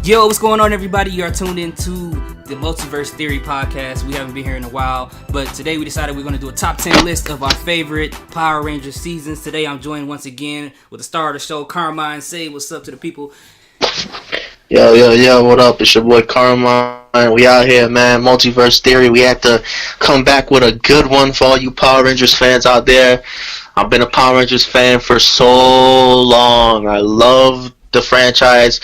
Yo, what's going on, everybody? You are tuned into the Multiverse Theory podcast. We haven't been here in a while, but today we decided we're going to do a top 10 list of our favorite Power Rangers seasons. Today I'm joined once again with the star of the show, Carmine. Say what's up to the people. Yo, what up? It's your boy Carmine. We out here, man. Multiverse Theory. We had to come back with a good one for all you Power Rangers fans out there. I've been a Power Rangers fan for so long. I love the franchise.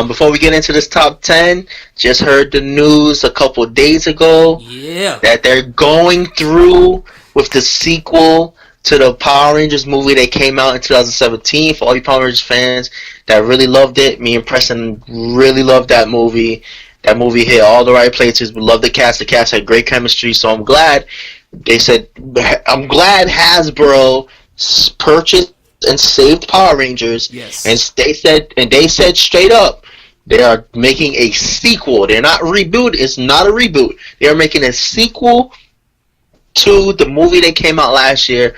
Before we get into this top 10, just heard the news a couple days ago that they're going through with the sequel to the Power Rangers movie that came out in 2017. For all you Power Rangers fans that really loved it, me and Preston really loved that movie. That movie hit all the right places. We loved the cast. The cast had great chemistry, so I'm glad Hasbro purchased and saved Power Rangers. Yes. And they said straight up, they are making a sequel. They're not reboot. It's not a reboot. They are making a sequel to the movie that came out last year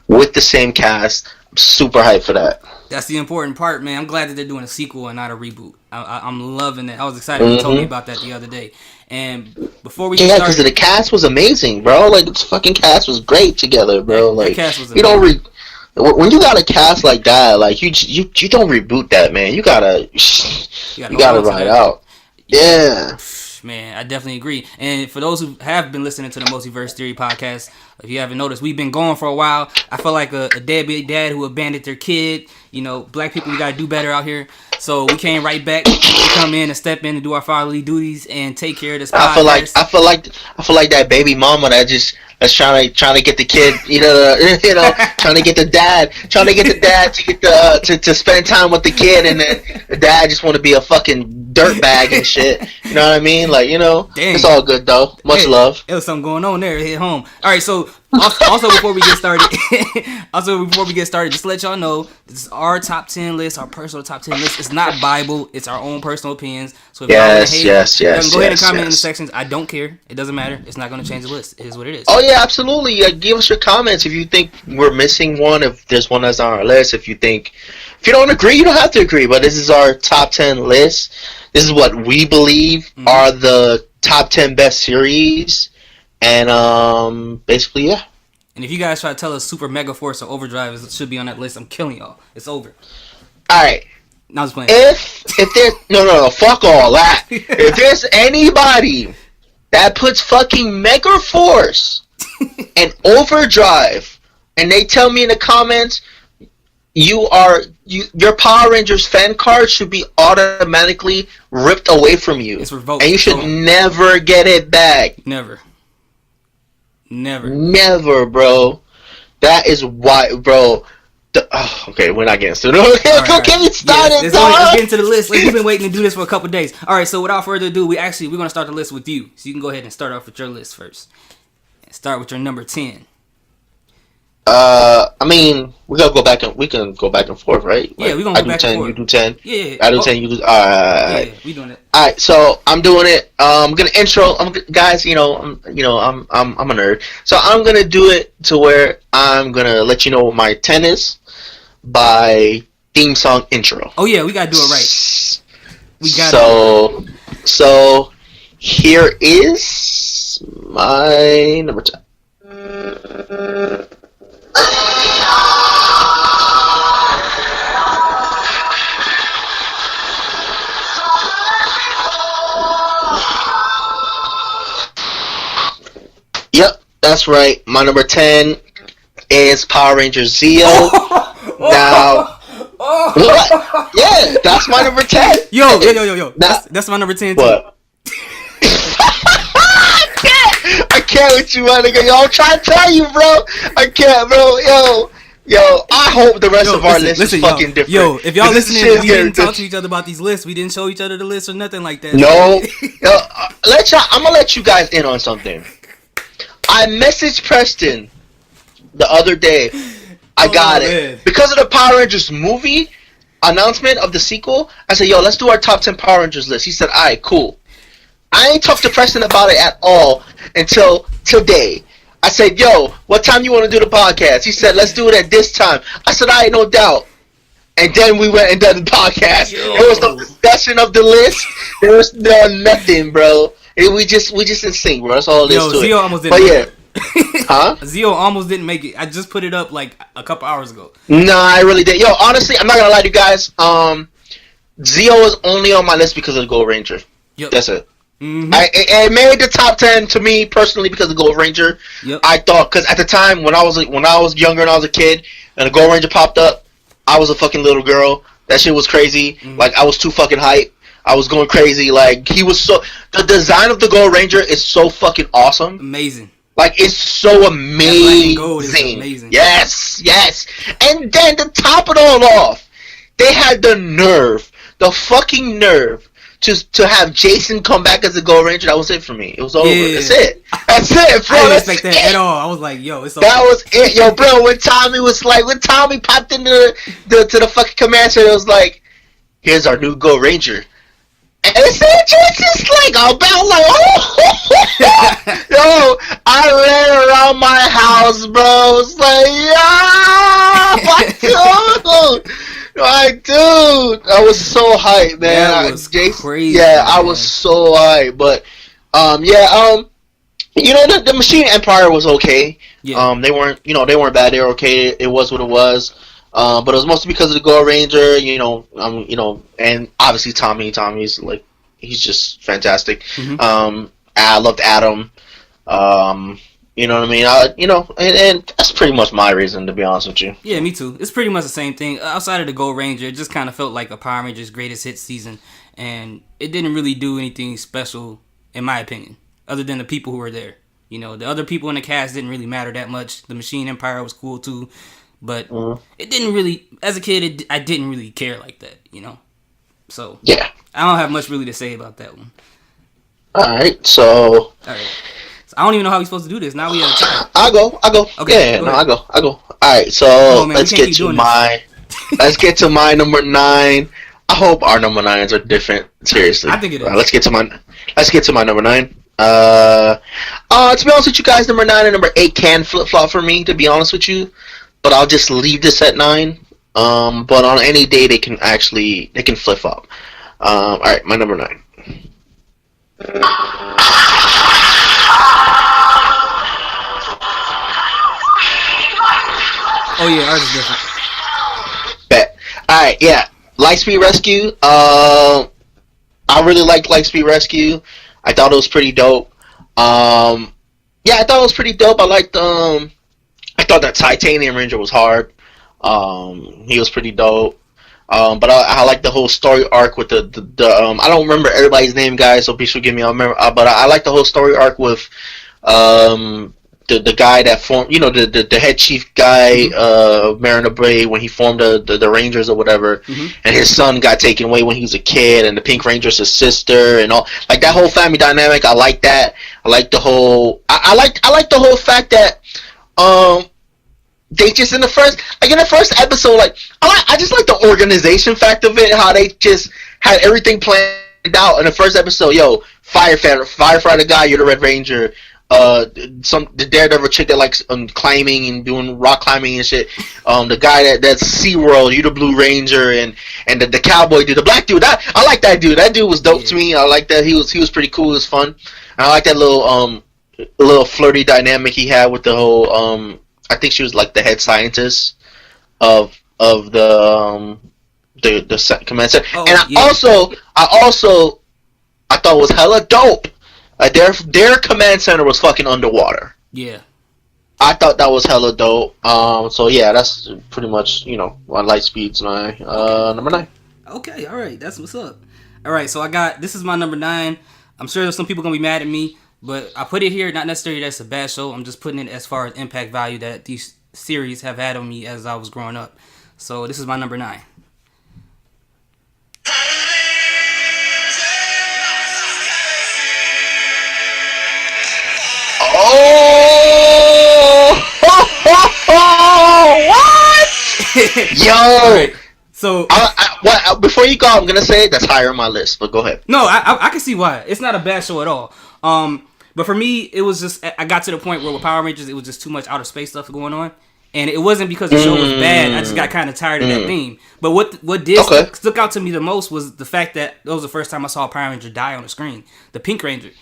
with the same cast. I'm super hyped for that. That's the important part, man. I'm glad that they're doing a sequel and not a reboot. I'm loving it. I was excited when you told me about that the other day. And before we start, because the cast was amazing, bro. Like, this fucking cast was great together, bro. Like, the cast was amazing. When you got a cast like that, like you don't reboot that, man. You gotta ride out. Yeah. Man, I definitely agree. And for those who have been listening to the Multiverse Theory podcast, if you haven't noticed, we've been going for a while. I feel like a deadbeat dad who abandoned their kid. You know, black people, we gotta do better out here. So we came right back to come in and step in and do our fatherly duties and take care of this podcast. I feel like that baby mama that's trying to get the kid, trying to get the dad to spend time with the kid, and then the dad just want to be a fucking dirtbag and shit. You know what I mean? Like, Dang. It's all good though. Much love. There was something going on there. It hit home. All right, so also before we get started, just to let y'all know, this is our top 10 list, our personal top 10 list. It's not Bible. It's our own personal opinions. So if y'all want to hate, go ahead and comment in the sections. I don't care. It doesn't matter. It's not going to change the list. It is what it is. Oh yeah, absolutely. Give us your comments if you think we're missing one. If there's one that's on our list. If you don't agree, you don't have to agree. But this is our top 10 list. This is what we believe are the top 10 best series. And basically, yeah. And if you guys try to tell us Super Mega Force or Overdrive should be on that list, I'm killing y'all. It's over. All right. No, I was playing. If there's no, fuck all that. If there's anybody that puts fucking Mega Force and Overdrive, and they tell me in the comments, your Power Rangers fan card should be automatically ripped away from you. It's revoked. And you should never get it back. Never, bro. That is why, bro. Okay, we're not getting started. Let's get started. Let's get into the list. Like, we've been waiting to do this for a couple days. All right, so without further ado, we're going to start the list with you. So you can go ahead and start off with your list first. Start with your number 10. I mean, we can go back and forth, right? Yeah, we're gonna go back and forth. You do 10. Yeah. I do 10. You do. Alright. Yeah, we doing it. All right, so I'm doing it. I'm gonna intro. Guys, I'm a nerd, so I'm gonna do it to where I'm gonna let you know what my 10 is by theme song intro. Oh yeah, we gotta do it right. So here is my number 10. Yep, that's right. My number 10 is Power Rangers Zeo. Now, what? Yeah, that's my number 10. Yo. That's my number 10 too. What? I can't with you, my nigga. Yo, I'm trying to tell you, bro. I can't, bro. Yo, I hope the rest of our list is fucking different. Yo, if y'all listening, we didn't talk to each other about these lists. We didn't show each other the list or nothing like that. No. I'm gonna let you guys in on something. I messaged Preston the other day. I got it. Because of the Power Rangers movie announcement of the sequel, I said, yo, let's do our top 10 Power Rangers list. He said, alright, cool. I ain't talked to Preston about it at all until today. I said, yo, what time you want to do the podcast? He said, let's do it at this time. I said, alright, no doubt. and then we went and done the podcast. Yo. There was no discussion of the list. There was nothing, bro. We just in sync, bro. That's all it is to Zio it. almost didn't. But make it. Huh? Zio almost didn't make it. I just put it up like a couple hours ago. No, I really did. Yo, honestly, I'm not gonna lie to you guys. Zio is only on my list because of the Gold Ranger. Yep. That's it. Mm-hmm. It made the top 10 to me personally because of the Gold Ranger. Yep. I thought because at the time when I was younger and I was a kid and the Gold Ranger popped up, I was a fucking little girl. That shit was crazy. Mm-hmm. Like I was too fucking hype. I was going crazy. Like he was so. The design of the Gold Ranger is so fucking awesome. Amazing. Like it's so amazing. Gold is amazing. Yes, yes. And then to top it all off, they had the fucking nerve to have Jason come back as a Gold Ranger. That was it for me. It was over. Yeah. That's it, bro. I didn't That's expect that it. at all. I was like, yo, it's over. That was it, yo, bro. When Tommy popped into the fucking command center, it was like, here's our new Gold Ranger. And it's just like about like, oh, yo, I ran around my house, bro. It's like, dude, I was so hyped, man. That was crazy. Yeah, man. I was so hyped, but you know, the Machine Empire was okay. Yeah. They weren't bad. They were okay. It was what it was. But it was mostly because of the Gold Ranger, and obviously Tommy's like, he's just fantastic. Mm-hmm. I loved Adam. You know what I mean? And that's pretty much my reason, to be honest with you. Yeah, me too. It's pretty much the same thing. Outside of the Gold Ranger, it just kind of felt like a Power Rangers greatest hits season, and it didn't really do anything special, in my opinion, other than the people who were there. You know, the other people in the cast didn't really matter that much. The Machine Empire was cool too. But it didn't really, as a kid, I didn't really care like that, you know? So, yeah. I don't have much really to say about that one. Alright, so... Alright. So, I don't even know how we're supposed to do this. Now we have a time. I'll go. Okay, Yeah, go no, ahead. I'll go. Alright, so Man, let's get to my number 9. I hope our number 9s are different. Seriously. I think it is. Let's get to my number 9. To be honest with you guys, number 9 and number 8 can flip-flop for me, to be honest with you. But I'll just leave this at 9. But on any day they can flip flop. Alright, my number 9. Oh, yeah, ours is different. Bet. Alright, yeah. Lightspeed Rescue. I really liked Lightspeed Rescue. I thought it was pretty dope. Yeah, I thought it was pretty dope. I liked I thought that Titanium Ranger was hard. He was pretty dope. But I like the whole story arc with the I don't remember everybody's name, guys, so please forgive me. I remember, but I like the whole story arc with the guy that formed, the head chief guy, Mariner Bray, when he formed the Rangers or whatever, and his son got taken away when he was a kid, and the Pink Ranger's his sister, and all, like, that whole family dynamic. I like that. I like the whole. I like the whole fact that they just in the first episode, like, I just like the organization fact of it, how they just had everything planned out in the first episode. Yo, firefighter guy, you're the Red Ranger. The Daredevil chick that likes climbing and doing rock climbing and shit. The guy that's SeaWorld, you the Blue Ranger, and the cowboy dude, the black dude. I like that dude. That dude was dope to me. I like that. He was pretty cool. It was fun. And I like that little flirty dynamic he had with the whole I think she was like the head scientist of the command center. Oh, and yeah. I thought it was hella dope. Their command center was fucking underwater. Yeah. I thought that was hella dope. So yeah, that's pretty much, my Lightspeed's my number 9. Okay, alright, that's what's up. Alright, so this is my number 9. I'm sure there's some people gonna be mad at me, but I put it here, not necessarily that's a bad show. I'm just putting it as far as impact value that these series have had on me as I was growing up. So this is my number 9. Oh, what? Yo. Right. So before you go, I'm gonna say that's higher on my list, but go ahead. No, I can see why. It's not a bad show at all. But for me, it was just, I got to the point where with Power Rangers, it was just too much outer space stuff going on, And it wasn't because the show was bad. I just got kind of tired of that theme. But what did stuck out to me the most was the fact that was the first time I saw a Power Ranger die on the screen. The Pink Ranger.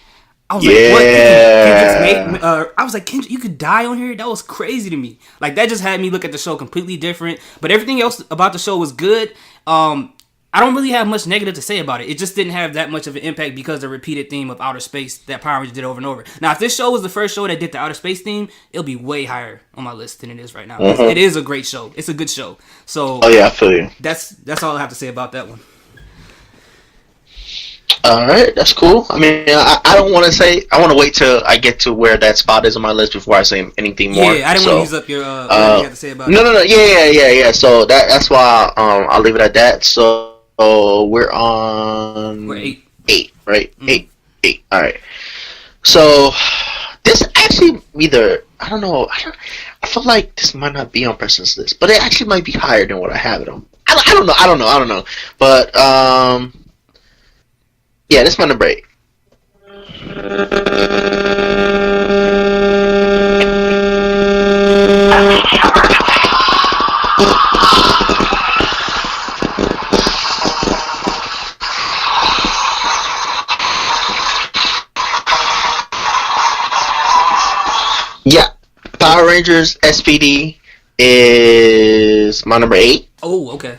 I was like, what? I was like, Kendrick, you could die on here? That was crazy to me. Like, that just had me look at the show completely different. But everything else about the show was good. I don't really have much negative to say about it. It just didn't have that much of an impact because of the repeated theme of outer space that Power Rangers did over and over. Now, if this show was the first show that did the outer space theme, it'll be way higher on my list than it is right now. Mm-hmm. It is a great show. It's a good show. So, I feel you. That's all I have to say about that one. All right, that's cool. I mean, I don't want to say. I want to wait till I get to where that spot is on my list before I say anything more. Yeah, I didn't want to use up your what you have to say about it. No. Yeah. So that's why I'll leave it at that. So we're on. We're 8. 8, right? Mm-hmm. 8. All right. So this actually I don't know. I feel like this might not be on Preston's list, but it actually might be higher than what I have it on. I don't know. But yeah, this is my number 8. Yeah, Power Rangers SPD is my number 8. Oh, okay.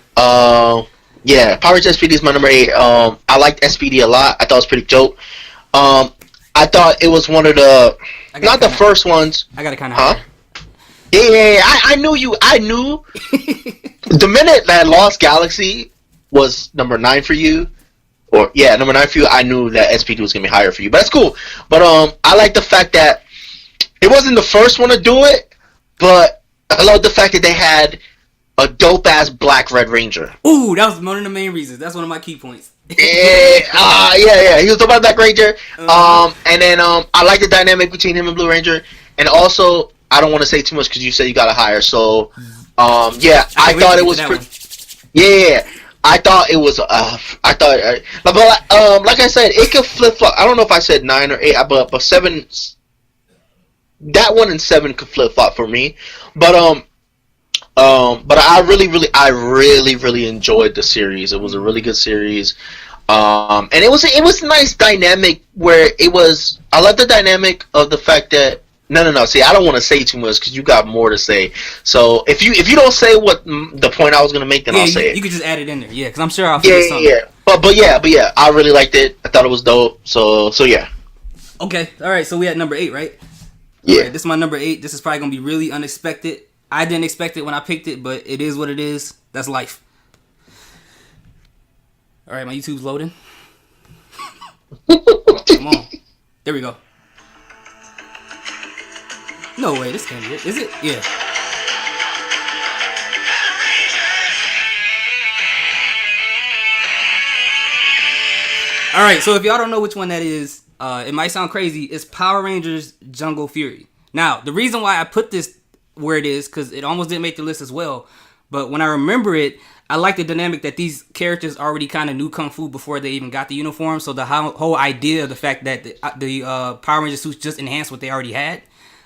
Yeah, Power Rangers SPD is my number 8. I liked SPD a lot. I thought it was pretty dope. I thought it was one of the the first ones. I got it kind of. Yeah. I knew you. I knew the minute that Lost Galaxy was number 9 for you, number 9 for you. I knew that SPD was gonna be higher for you. But that's cool. But I like the fact that it wasn't the first one to do it, but I love the fact that they had a dope-ass Black Red Ranger. Ooh, that was one of the main reasons. That's one of my key points. Yeah. He was dope-ass Black Ranger. And then I like the dynamic between him and Blue Ranger. And also, I don't want to say too much because you said you got it higher. So, I thought it was Yeah, I thought it was. But like I said, it could flip-flop. I don't know if I said 9 or 8, but 7. That 1 and 7 could flip-flop for me. But I really enjoyed the series. It was a really good series, and it was a nice dynamic where it was. I like the dynamic of the fact that no. See, I don't want to say too much because you got more to say. So if you don't say what the point I was gonna make, then I'll say it. You could just add it in there, because I'm sure I'll forget something. Yeah. But yeah, I really liked it. I thought it was dope. So yeah. Okay, all right. So we at number 8, right? Yeah. Right, this is my number 8. This is probably gonna be really unexpected. I didn't expect it when I picked it, but it is what it is. That's life. All right, my YouTube's loading. Come on. There we go. No way, this can't be it. Is it? Yeah. All right, so if y'all don't know which one that is, it might sound crazy. It's Power Rangers Jungle Fury. Now, the reason why I put this where it is, because it almost didn't make the list as well, but when I remember it, I like the dynamic that these characters already kind of knew Kung Fu before they even got the uniform, so the whole idea of the fact that the Power Ranger suits just enhanced what they already had,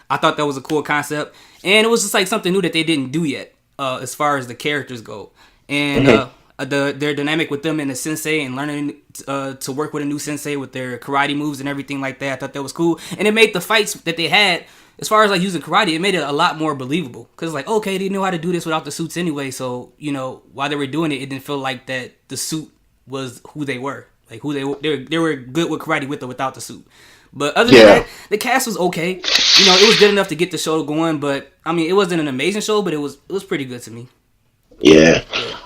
I thought that was a cool concept, and it was just like something new that they didn't do yet, as far as the characters go, and their dynamic with them and the sensei and learning to work with a new sensei with their karate moves and everything like that, I thought that was cool, and it made the fights that they had, as far as like using karate, it made it a lot more believable. Because like, okay, they knew how to do this without the suits anyway. So, while they were doing it, it didn't feel like that the suit was who they were. Like they were good with karate with or without the suit. But other than that, the cast was okay. It was good enough to get the show going. But I mean, it wasn't an amazing show, but it was pretty good to me. Yeah,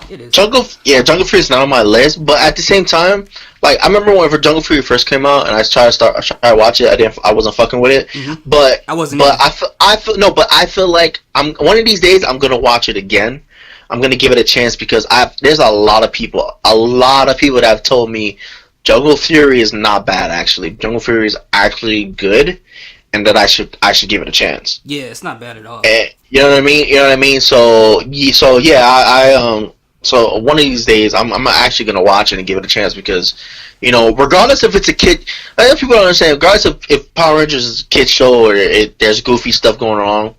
it is. Jungle Fury is not on my list, but at the same time, like I remember whenever Jungle Fury first came out, and I tried to watch it. I wasn't fucking with it, but I wasn't. But I feel like one of these days I'm gonna watch it again. I'm gonna give it a chance because there's a lot of people that have told me Jungle Fury is not bad. Actually, Jungle Fury is actually good, and that I should give it a chance. Yeah, it's not bad at all. You know what I mean? So yeah, so one of these days I'm actually gonna watch it and give it a chance because, regardless if it's a kid, I know people don't understand. Regardless if Power Rangers is a kid show or there's goofy stuff going on,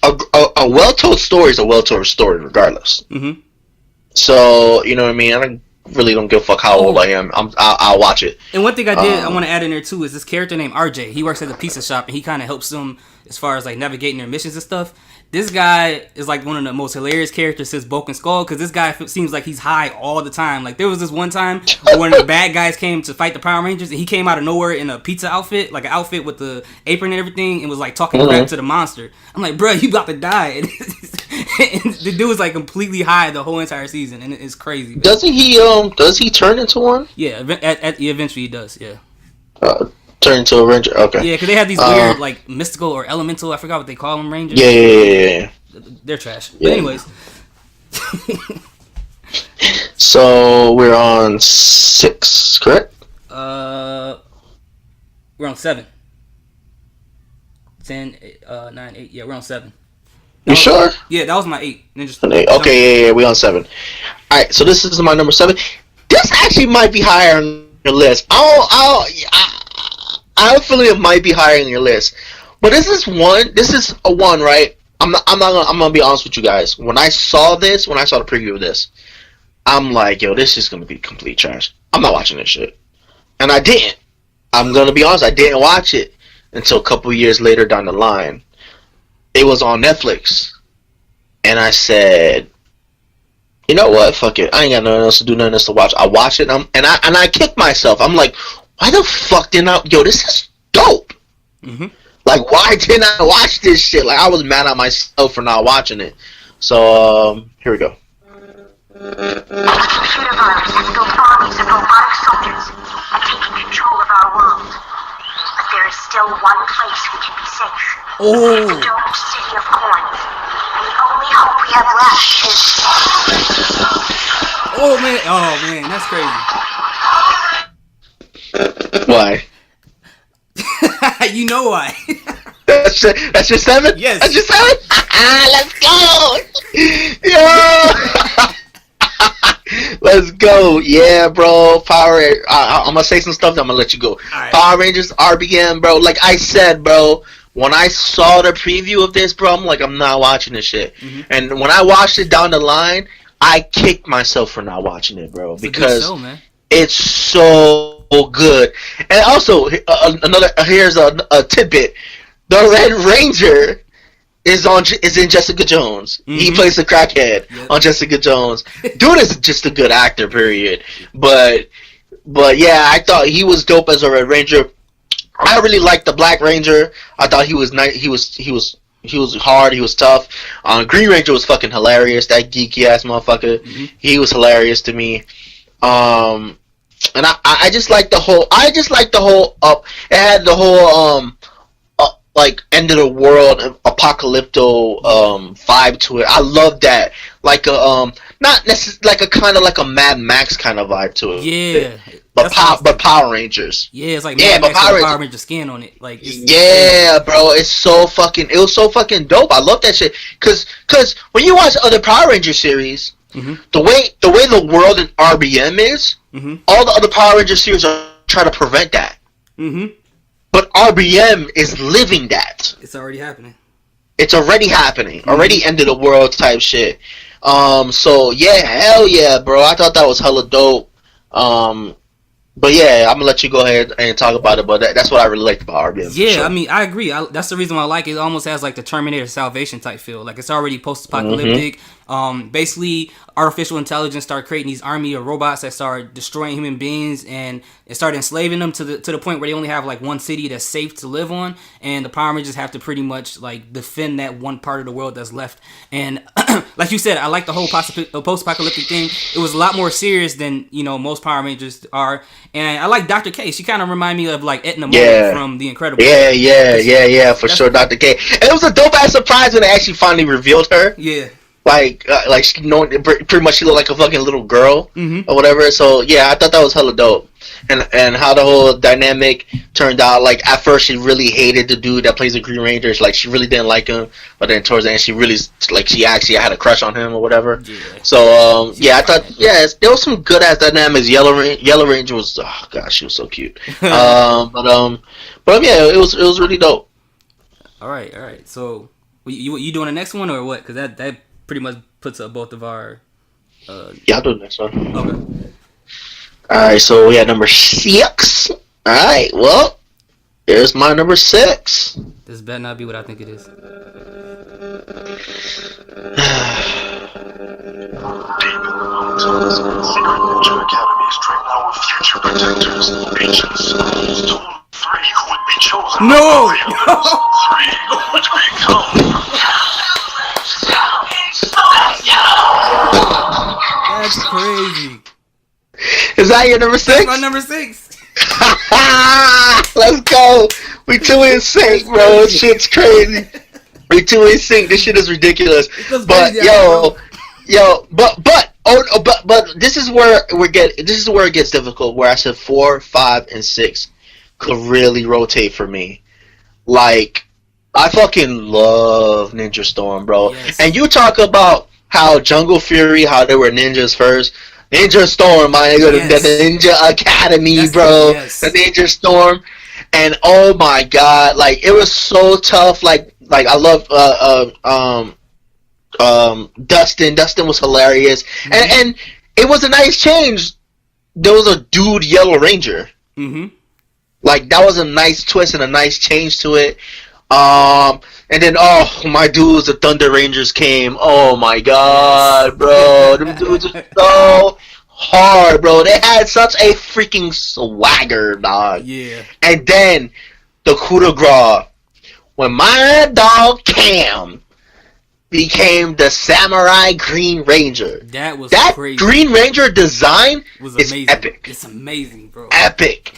a well-told story is a well-told story regardless. Mm-hmm. So, you know what I mean? I really don't give a fuck how old I am. I'll watch it. And one thing I want to add in there too is this character named RJ. He works at a pizza shop and he kind of helps them as far as like navigating their missions and stuff. This guy is like one of the most hilarious characters since Broken Skull because this guy seems like he's high all the time. Like there was this one time where one of the bad guys came to fight the Power Rangers and he came out of nowhere in a pizza outfit, like an outfit with the apron and everything, and was like talking crap to the monster. I'm like, bro, you about to die. And the dude was like completely high the whole entire season, and it's crazy. Man. Does he turn into one? Yeah, eventually he does. Yeah. Turn into a ranger. Okay. Yeah, because they have these weird like mystical or elemental. I forgot what they call them. Rangers. Yeah. They're trash. Yeah. But anyways. So we're on 6, correct? We're on 7. 10, 9, 8. Yeah, we're on 7. You sure? Yeah, that was my 8. Okay, yeah, we on 7. All right, so this is my number 7. This actually might be higher on your list. I have a feeling it might be higher in your list, but this is a 1, right? I'm gonna be honest with you guys. When I saw the preview of this, I'm like, yo, this is gonna be complete trash. I'm not watching this shit, and I didn't. I'm gonna be honest, I didn't watch it until a couple years later down the line. It was on Netflix, and I said, you know what? Fuck it. I ain't got nothing else to do, nothing else to watch. I watch it, and I kick myself. I'm like, why the fuck didn't I? Yo, this is dope. Mm-hmm. Like, why didn't I watch this shit? Like, I was mad at myself for not watching it. So, here we go. Multiverse has built armies of robotic soldiers and taken control of our world. But there is still one place we can be safe. The domed city of Corinth. And the only hope we have left is... Oh man, that's crazy. Why? You know why? That's your 7? Yes. That's your 7? Let's go! Yo! Let's go. Yeah, bro. I'm gonna say some stuff, then I'm gonna let you go. Right. Power Rangers, RBM, bro. Like I said, bro, when I saw the preview of this, bro, I'm like, I'm not watching this shit. Mm-hmm. And when I watched it down the line, I kicked myself for not watching it, bro. Because show, man. It's so good. And also, here's a tidbit. The Red Ranger is in Jessica Jones. Mm-hmm. He plays the crackhead on Jessica Jones. Dude is just a good actor, period. But yeah, I thought he was dope as a Red Ranger. I really liked the Black Ranger. I thought he was nice. He was hard. He was tough. Green Ranger was fucking hilarious. That geeky ass motherfucker. Mm-hmm. He was hilarious to me. And I just like the whole. It had the whole like end of the world apocalypto vibe to it. I love that. Like a not necessarily like a kind of like a Mad Max kind of vibe to it. Yeah. But Power Rangers. Yeah, it's like Mad Max with Power Ranger skin on it. Like yeah, bro, it was so fucking dope. I love that shit. Cause when you watch other Power Ranger series, mm-hmm. the way the world in RBM is, mm-hmm. all the other Power Ranger series are trying to prevent that. Mm-hmm. But RBM is living that. It's already happening. Mm-hmm. Already end of the world type shit. So yeah, hell yeah, bro. I thought that was hella dope. But yeah, I'm gonna let you go ahead and talk about it. But that's what I really liked about RBM. Yeah, sure. I mean, I agree. That's the reason why I like it. It almost has like the Terminator Salvation type feel. Like it's already post-apocalyptic. Mm-hmm. Basically, artificial intelligence started creating these army of robots that started destroying human beings, and it started enslaving them to the point where they only have like one city that's safe to live on, and the Power Rangers have to pretty much like defend that one part of the world that's left. And like you said, I like the whole post-apocalyptic thing. It was a lot more serious than most Power Rangers are. And I like Dr. K. She kind of remind me of like Edna Mode from The Incredibles. Yeah, for sure, Dr. K. And it was a dope ass surprise when they actually finally revealed her. Yeah. Like she pretty much she looked like a fucking little girl, mm-hmm. or whatever. So yeah, I thought that was hella dope. And how the whole dynamic turned out. Like at first she really hated the dude that plays the Green Ranger. Like she really didn't like him, but then towards the end she actually had a crush on him or whatever. Yeah. So I thought there was some good ass dynamics. Yellow Ranger was she was so cute. but yeah, it was really dope. All right. So You doing the next one or what? Because that pretty much puts up both of our. Yeah, I'll do the next one. Okay. Alright, so we had number 6. Alright, well, here's my number 6. This better not be what I think it is. Demon Hunters, Secret Ninja Academies train our future protectors. Ancient souls told 3 who would be chosen. No! 3 who would become. That's crazy. Is that your number 6? That's my number 6. Let's go. We 2 in sync, bro. This shit's crazy. We 2 in sync. This shit is ridiculous. But but this is where it gets difficult. Where I said 4, 5, and 6 could really rotate for me. Like, I fucking love Ninja Storm, bro. Yes. And you talk about how Jungle Fury, how they were ninjas first. Ninja Storm, my nigga, Yes. the Ninja Academy, That's bro. yes. The Ninja Storm, and oh my god, like it was so tough. Like I love Dustin. Dustin was hilarious, and it was a nice change. There was a dude Yellow Ranger. Mm-hmm. Like that was a nice twist and a nice change to it. And then my dudes, the Thunder Rangers came. Oh my god, bro, them dudes are so hard, bro. They had such a freaking swagger, dog. Yeah. And then the coup de grace when my dog Cam became the Samurai Green Ranger. That was crazy. Green Ranger design was is amazing. epic. It's amazing, bro. Epic,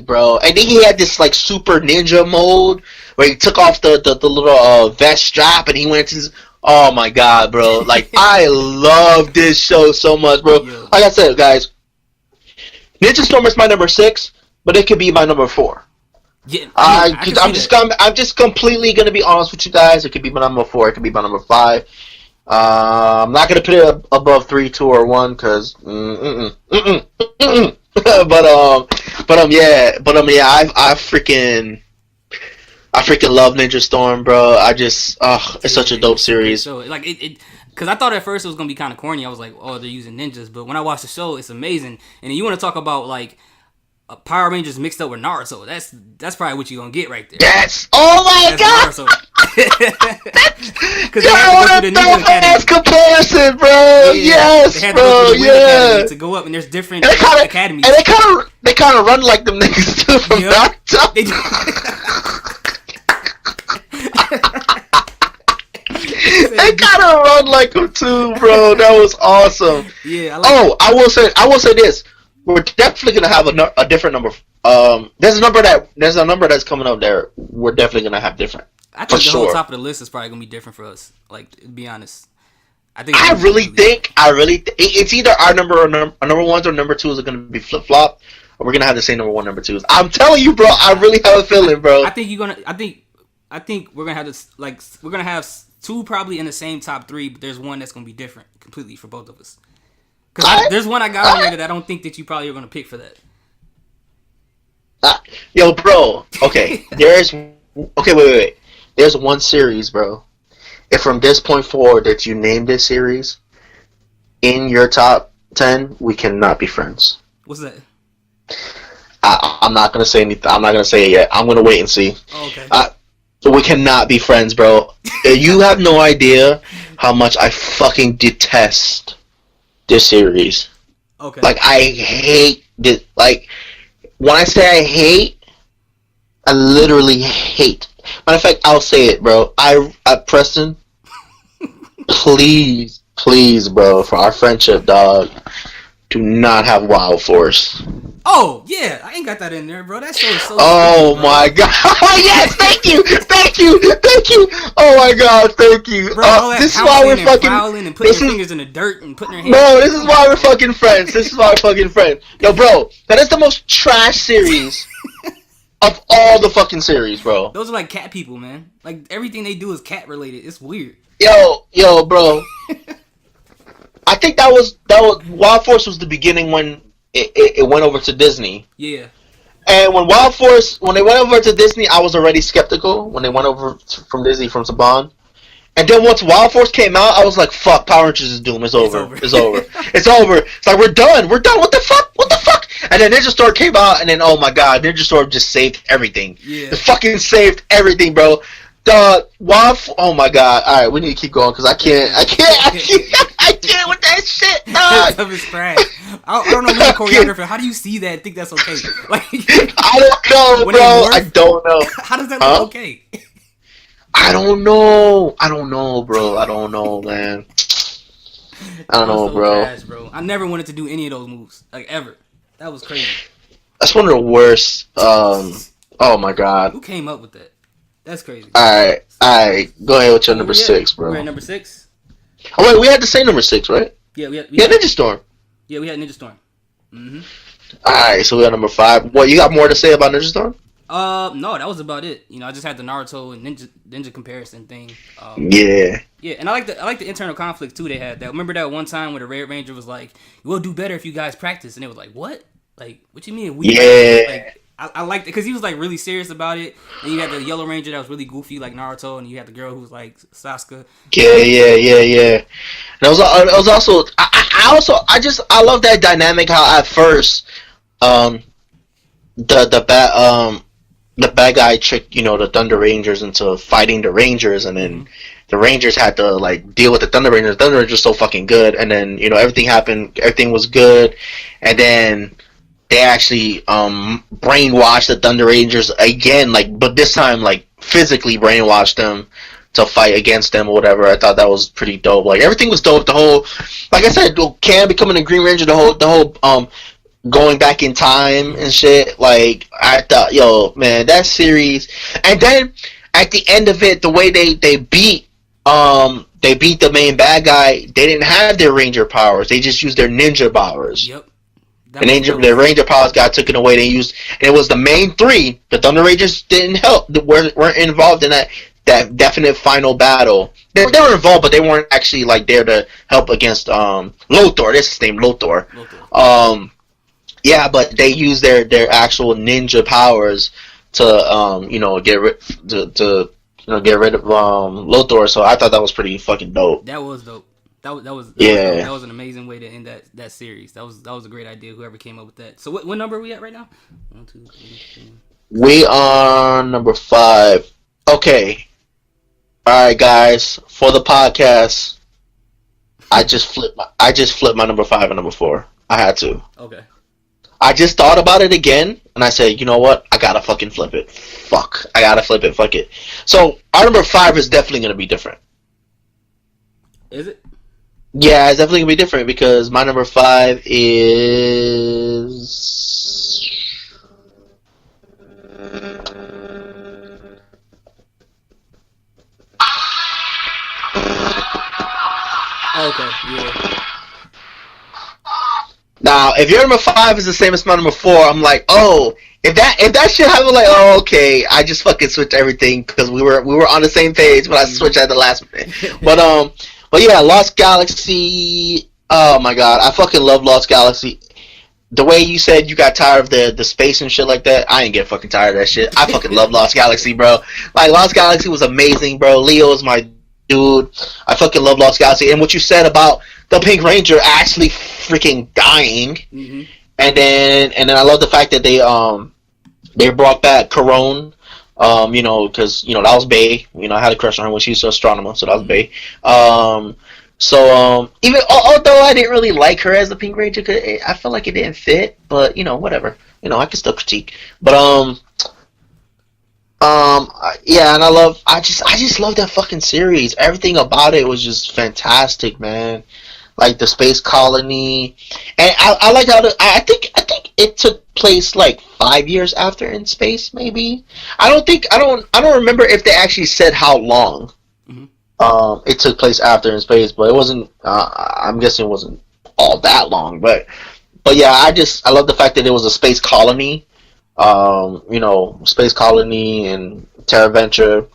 bro. And then he had this like super ninja mode where he took off the little vest strap and he went to his, oh my god, bro. Like I love this show so much, bro. Yeah. Like I said, guys, Ninja Storm is my number 6, but it could be my number 4. Yeah, I'm just completely gonna be honest with you guys. It could be my number 4. It could be my number 5. I'm not gonna put it above 3, 2, or 1 because yeah, I freaking love Ninja Storm, bro. It's such a dope series. So like it because I thought at first it was gonna be kind of corny. I was like, oh, they're using ninjas, but when I watched the show, it's amazing. And you want to talk about like Power Rangers mixed up with Naruto? That's probably what you're gonna get right there. Yes. Oh my god. Because they had to go through the Ninja Academy. Comparison, bro. Yes, they had to bro. go through the Weel Academy Yeah. to go up, and there's different And academies. they kind of run like them niggas too from Naruto. They do. They kind of run like them too, bro. That was awesome. Yeah. I will say this. We're definitely gonna have a different number. There's a number that's coming up there. We're definitely gonna have different. I think the sure. whole top of the list is probably gonna be different for us. Like, to be honest, I think it's either our number ones or number 2s are gonna be flip flop, or we're gonna have the same number 1, number 2s. I'm telling you, bro. I really have a feeling, bro. I think we're gonna have this. Like, we're gonna have 2 probably in the same top 3, but there's one that's gonna be different completely for both of us. Because there's one I got on there that I don't think that you probably are gonna pick for that. Yo, bro. Okay, wait. There's one series, bro. If from this point forward that you name this series in your top 10, we cannot be friends. What's that? I'm not gonna say anything. I'm not gonna say it yet. I'm gonna wait and see. Oh, okay. We cannot be friends, bro. You have no idea how much I fucking detest this series. Okay. Like, I hate this. Like, when I say I hate, I literally hate. Matter of fact, I'll say it, bro. Preston, please, bro, for our friendship, dog, do not have Wild Force. Oh, yeah. I ain't got that in there, bro. That show is so Oh, stupid, my God. Yes, thank you. Oh, my God, thank you. Bro, all that this is why we're fucking... prowling and putting your fingers in the dirt and putting your hands... Bro, this is why we're fucking friends. Yo, bro, that is the most trash series of all the fucking series, bro. Those are like cat people, man. Like, everything they do is cat related. It's weird. Yo, bro. I think that was Wild Force was the beginning when it went over to Disney. Yeah. And when Wild Force, when they went over to Disney, I was already skeptical when they went over from Disney from Saban. And then once Wild Force came out, I was like, "Fuck, Power Rangers is doomed. It's over. It's over. It's over." It's like we're done. We're done. What the fuck? What the fuck? And then Ninja Storm came out, and then oh my god, Ninja Storm just saved everything. Yeah. It fucking saved everything, bro. The oh my god. All right, we need to keep going because I can't with that shit. That stuff is trash. I don't know who's the choreographer. How do you see that and think that's okay? Like, I don't know, when bro. they morph, I don't know. How does that look okay? I don't know. I don't know, bro. I don't know, man. I don't know, so bro. trash, bro. I never wanted to do any of those moves, like ever. That was crazy. That's one of the worst. Oh my god. Who came up with that? That's crazy. All right. Go ahead with your number 6, bro. We're at number 6. Oh wait, we had the same number 6, right? Yeah, we had Ninja Storm. Yeah, we had Ninja Storm. Mhm. All right, so we got number 5. What, you got more to say about Ninja Storm? No, that was about it. You know, I just had the Naruto and Ninja comparison thing. Yeah. Yeah, and I like the internal conflict too they had. That remember that one time where the Red Ranger was like, "We'll do better if you guys practice," and it was like, "What? Like, what you mean? Yeah. Like, I liked it because he was like really serious about it. And you had the Yellow Ranger that was really goofy like Naruto, and you had the girl who was like Sasuke. Yeah. And it was also I love that dynamic. How at first, the bad guy tricked, the Thunder Rangers into fighting the Rangers, and then the Rangers had to like deal with the Thunder Rangers. The Thunder Rangers are so fucking good, and then everything happened. Everything was good, and then they actually brainwashed the Thunder Rangers again, but this time physically brainwashed them to fight against them or whatever. I thought that was pretty dope. Like everything was dope. The whole, like I said, Cam becoming a Green Ranger. The whole going back in time and shit. Like I thought, yo, man, that series. And then at the end of it, the way they beat the main bad guy. They didn't have their Ranger powers. They just used their ninja powers. Yep. The Ranger powers got taken away. They used, and it was the main three. The Thunder Rangers didn't help. weren't involved in that definite final battle. They were involved, but they weren't actually there to help against Lothar. That's his name, Lothar. Yeah, but they used their actual ninja powers to get rid of Lothar. So I thought that was pretty fucking dope. That was dope. That was an amazing way to end that series. That was a great idea. Whoever came up with that. So what number are we at right now? 1, 2, 3, 4. We are number 5. Okay. All right, guys. For the podcast, I just flipped my number 5 and number 4. I had to. Okay. I just thought about it again, and I said, you know what? I gotta fucking flip it. Fuck. I gotta flip it. Fuck it. So our number 5 is definitely gonna be different. Is it? Yeah, it's definitely gonna be different because my number 5 is. Okay, yeah. Now, if your number 5 is the same as my number 4, I'm like, oh, if that shit happened, like, oh, okay, I just fucking switched everything because we were on the same page, but I switched at the last minute. But yeah, Lost Galaxy. Oh my god, I fucking love Lost Galaxy. The way you said you got tired of the space and shit like that, I ain't get fucking tired of that shit. I fucking love Lost Galaxy, bro. Like, Lost Galaxy was amazing, bro. Leo is my dude. I fucking love Lost Galaxy. And what you said about the Pink Ranger actually freaking dying, and then I love the fact that they brought back Corone, because that was Bae. I had a crush on her when she was an astronomer, so that was Bae. Even although I didn't really like her as the Pink Ranger, cause I felt like it didn't fit, but whatever. I can still critique. But yeah, and I just love that fucking series. Everything about it was just fantastic, man. Like the space colony, and I like how I think it took place 5 years after In Space, maybe. I don't remember if they actually said how long it took place after In Space, but it wasn't. I'm guessing it wasn't all that long, but yeah, I love the fact that it was a space colony. Space colony and Terra Venture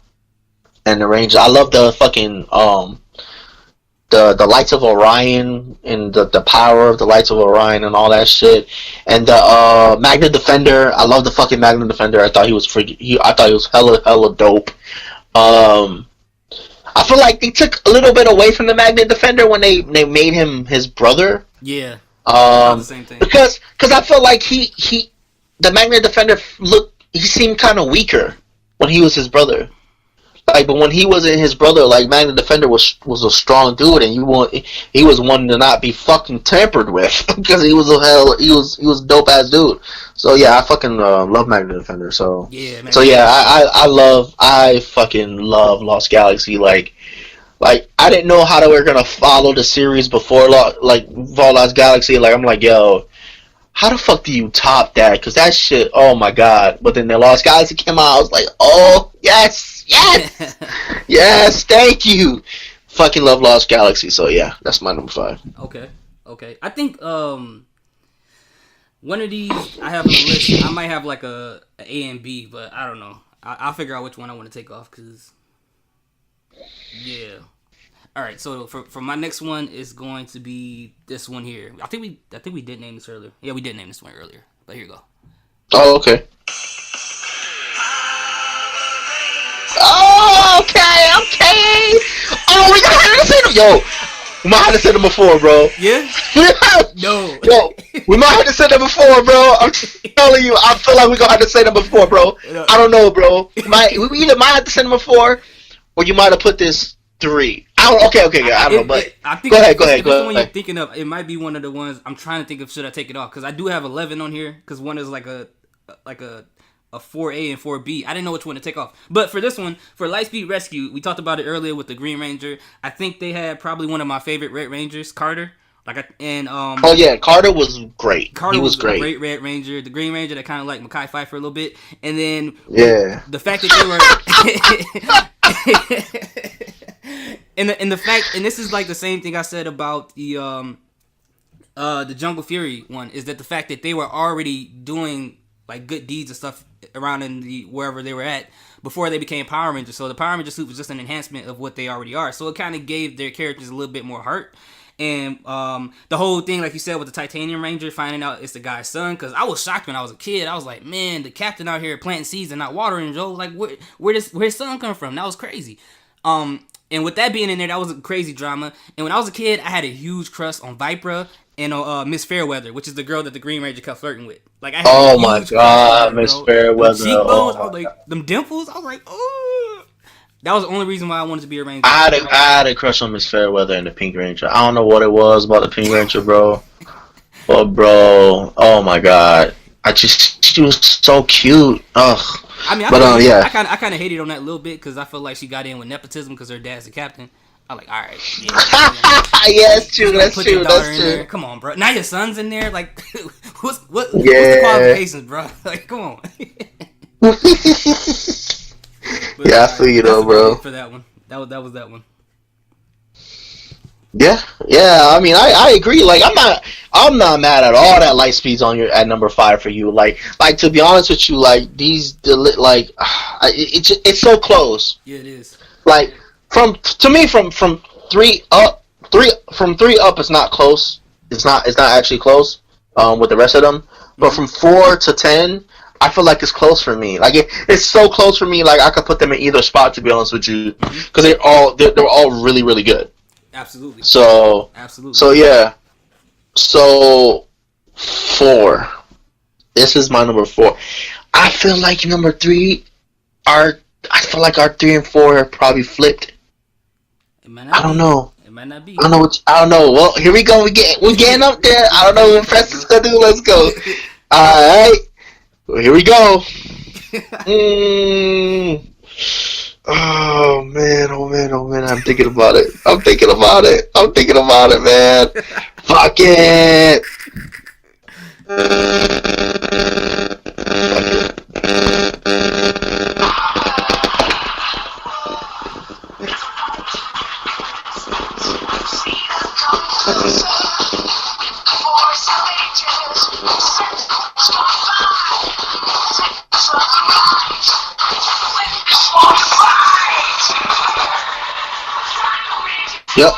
and the Rangers. I love the fucking the Lights of Orion and the power of the Lights of Orion and all that shit, and the Magna Defender. I love the fucking Magna Defender. I thought he was I thought he was hella dope. I feel like they took a little bit away from the Magna Defender when they made him his brother. Yeah. The same thing. Because I felt like the Magna Defender he seemed kind of weaker when he was his brother. Like, but when he wasn't his brother, like, Magna Defender was a strong dude, and he was one to not be fucking tampered with because he was a dope ass dude. So yeah, I fucking love Magna Defender. So yeah, man. So yeah, I fucking love Lost Galaxy. Like I didn't know how they were gonna follow the series before Lost Galaxy. Like I'm like, yo, how the fuck do you top that? Because that shit, oh my god. But then the Lost Galaxy came out, I was like, oh, yes, yes, thank you. Fucking love Lost Galaxy, so yeah, that's my number 5. Okay. I think one of these I have on the list, I might have like a A and B, but I don't know. I'll figure out which one I want to take off, because, yeah. All right, so for my next one is going to be this one here. I think we did name this earlier. Yeah, we did name this one earlier. But here you go. Oh, okay. Oh, okay. Oh, we gotta have to send them. Yo, we might have to send them before, bro. Yeah? No. Yo, we might have to send them before, bro. I'm telling you, I feel like we're gonna have to send them before, bro. I don't know, bro. We either might have to send them before, or you might have put this 3. Okay, I don't know, but I think go ahead. The one you're thinking of, it might be one of the ones I'm trying to think of. Should I take it off? Because I do have 11 on here. Because one is like a 4A and 4B. I didn't know which one to take off. But for this one, for Lightspeed Rescue, we talked about it earlier with the Green Ranger. I think they had probably one of my favorite Red Rangers, Carter. Oh yeah, Carter was great. Carter he was great. great. A great Red Ranger. The Green Ranger that kind of like Mekhi Phifer a little bit, and then the fact that they were. And the fact, and this is like the same thing I said about the Jungle Fury one, is that the fact that they were already doing like good deeds and stuff around in wherever they were at before they became Power Rangers. So the Power Ranger suit was just an enhancement of what they already are. So it kind of gave their characters a little bit more heart. And the whole thing, like you said, with the Titanium Ranger, finding out it's the guy's son, because I was shocked when I was a kid. I was like, man, the captain out here planting seeds and not watering, Joe. Like, where his son come from? That was crazy. And with that being in there, that was a crazy drama. And when I was a kid, I had a huge crush on Vipra and Miss Fairweather, which is the girl that the Green Ranger kept flirting with. Like, I had my god, Miss Fairweather. Cheekbones, I was like, them dimples, I was like, oh. That was the only reason why I wanted to be a Ranger. I had a crush on Miss Fairweather and the Pink Ranger. I don't know what it was about the Pink Ranger, bro. But bro, oh my god, she was so cute. Ugh. I mean, yeah. I kind of hated on that a little bit because I felt like she got in with nepotism because her dad's the captain. I'm like, all right, yeah, that's true. That's true. There. Come on, bro. Now your son's in there. Like, what's the qualifications, bro? Like, come on. Yeah, I feel you though, bro. For that one, that was that one. Yeah. I mean, I agree. Like, I'm not mad at all that Lightspeed's on your at number 5 for you. Like to be honest with you, like it's so close. Yeah, it is. Like from 3 up, it's not close. It's not actually close. With the rest of them, but from 4 to 10, I feel like it's close for me. Like it's so close for me. Like I could put them in either spot, to be honest with you, because they're all really, really good. Absolutely. So yeah. So 4. This is my number 4. I feel like number 3 I feel like our 3 and 4 are probably flipped. I don't know. It might not be. I don't know. Well, here we go. We're getting up there. I don't know what Preston's gonna do. Let's go. Alright. Well, here we go. Oh man, I'm thinking about it, man. Fuck it. Yep.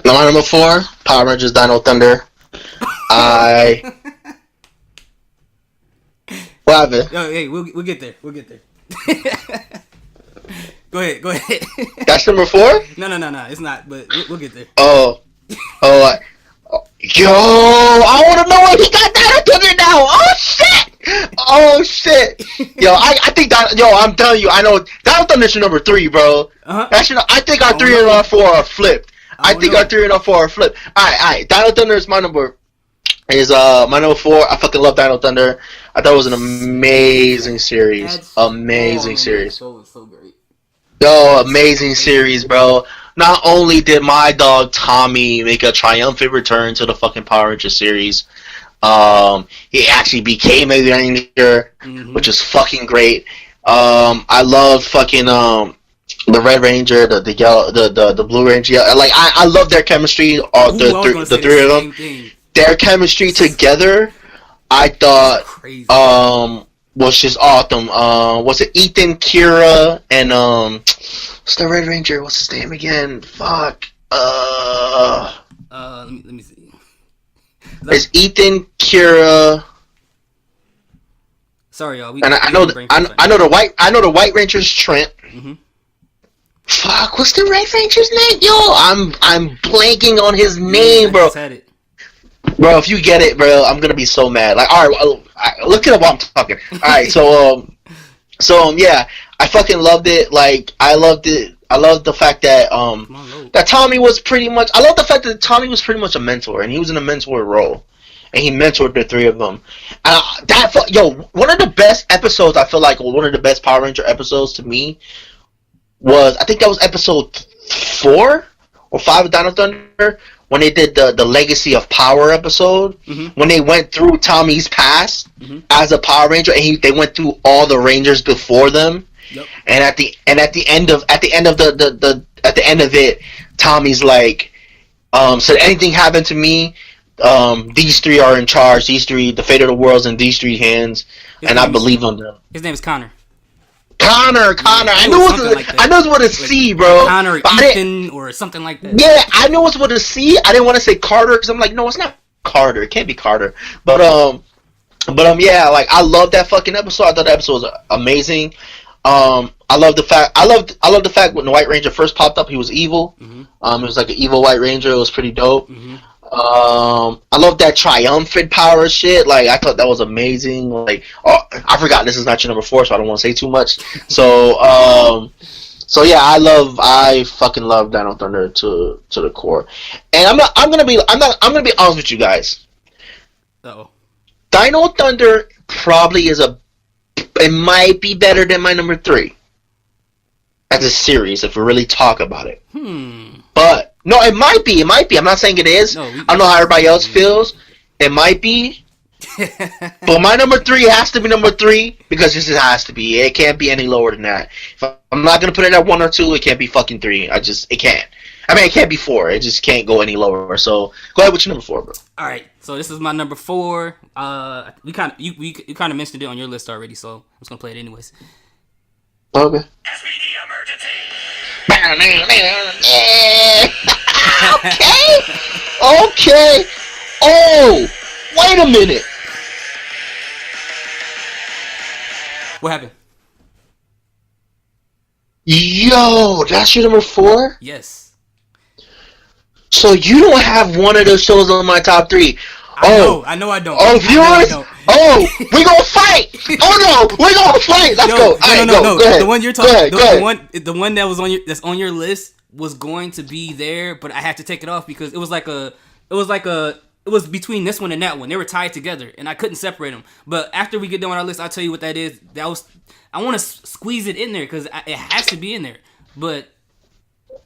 My number 4, Power Rangers Dino Thunder. What happened? Yo, hey, we'll get there. We'll get there. Go ahead. That's number 4? No, it's not. But we'll get there. Oh, yo, I want to know what he got Dino Thunder now. Oh shit. Yo, I think that. Yo, I'm telling you, I know Dino Thunder's your number 3, bro. That's I think our 3 and our 4 are flipped. I think our 3 and our 4 are flipped. All right. Dino Thunder is my number. My number 4. I fucking love Dino Thunder. I thought it was an amazing series. Series. So great. Yo, amazing series, bro. Not only did my dog Tommy make a triumphant return to the fucking Power Rangers series, he actually became a Ranger, which is fucking great. I love fucking the Red Ranger, the yellow, the Blue Ranger. Like I love their chemistry. The 3 of them, their chemistry together, I thought was just awesome. Was it Ethan, Kira, and what's the Red Ranger? What's his name again? Fuck. Let me see. It's Ethan, Kira. Sorry, y'all. I know the White Ranger's Trent. Fuck, what's the Red Ranger's name? Yo, I'm blanking on his name, bro. Bro, if you get it, bro, I'm gonna be so mad. Like, all right, look it up while I'm talking. All right, so yeah, I fucking loved it. Like, I loved it. I love the fact that that Tommy was pretty much. I love the fact that Tommy was pretty much a mentor, and he was in a mentor role, and he mentored the 3 of them. One of the best episodes. I feel like one of the best Power Ranger episodes to me was, I think that was episode 4 or 5 of Dino Thunder, when they did the Legacy of Power episode, when they went through Tommy's past as a Power Ranger, and they went through all the Rangers before them. Yep. And at the end of it, Tommy's like, said anything happened to me, these 3 are in charge. These 3, the fate of the world's in these 3 hands, and I believe on them. His name is Connor. Connor. I knew it was with a C, bro. Connor, Ethan, or something like that. Yeah, I knew it was with a C. I didn't want to say Carter because I'm like, no, it's not Carter. It can't be Carter. But yeah, like I love that fucking episode. I thought that episode was amazing. I love the fact when the White Ranger first popped up, he was evil. It was like an evil White Ranger. It was pretty dope. I love that triumphant power shit. Like, I thought that was amazing. Like, I forgot this is not your number 4, so I don't want to say too much. So yeah, I fucking love Dino Thunder to the core. And I'm gonna be honest with you guys. Dino Thunder probably it might be better than my number 3 as a series if we really talk about it. But no, it might be. I'm not saying it is. I don't know how everybody else feels. It might be. But my number 3 has to be number 3 because this has to be. It can't be any lower than that. If I'm not gonna put it at 1 or 2, it can't be fucking 3. It can't. I mean, it can't be 4. It just can't go any lower. So go ahead with your number 4, bro. All right. So this is my number 4. You kind of mentioned it on your list already, so I'm just gonna play it anyways. Okay. SPD emergency. Okay. Oh, wait a minute. What happened? Yo, that's your number 4? Yes. So you don't have one of those shows on my top 3. I know I don't. Oh, viewers? Oh, we gonna fight! Oh no, we gonna fight! Let's go. No. Go ahead. The one you're talking, go ahead. the one that was that's on your list was going to be there, but I had to take it off because it was between this one and that one. They were tied together, and I couldn't separate them. But after we get done with our list, I'll tell you what that is. I want to squeeze it in there because it has to be in there. But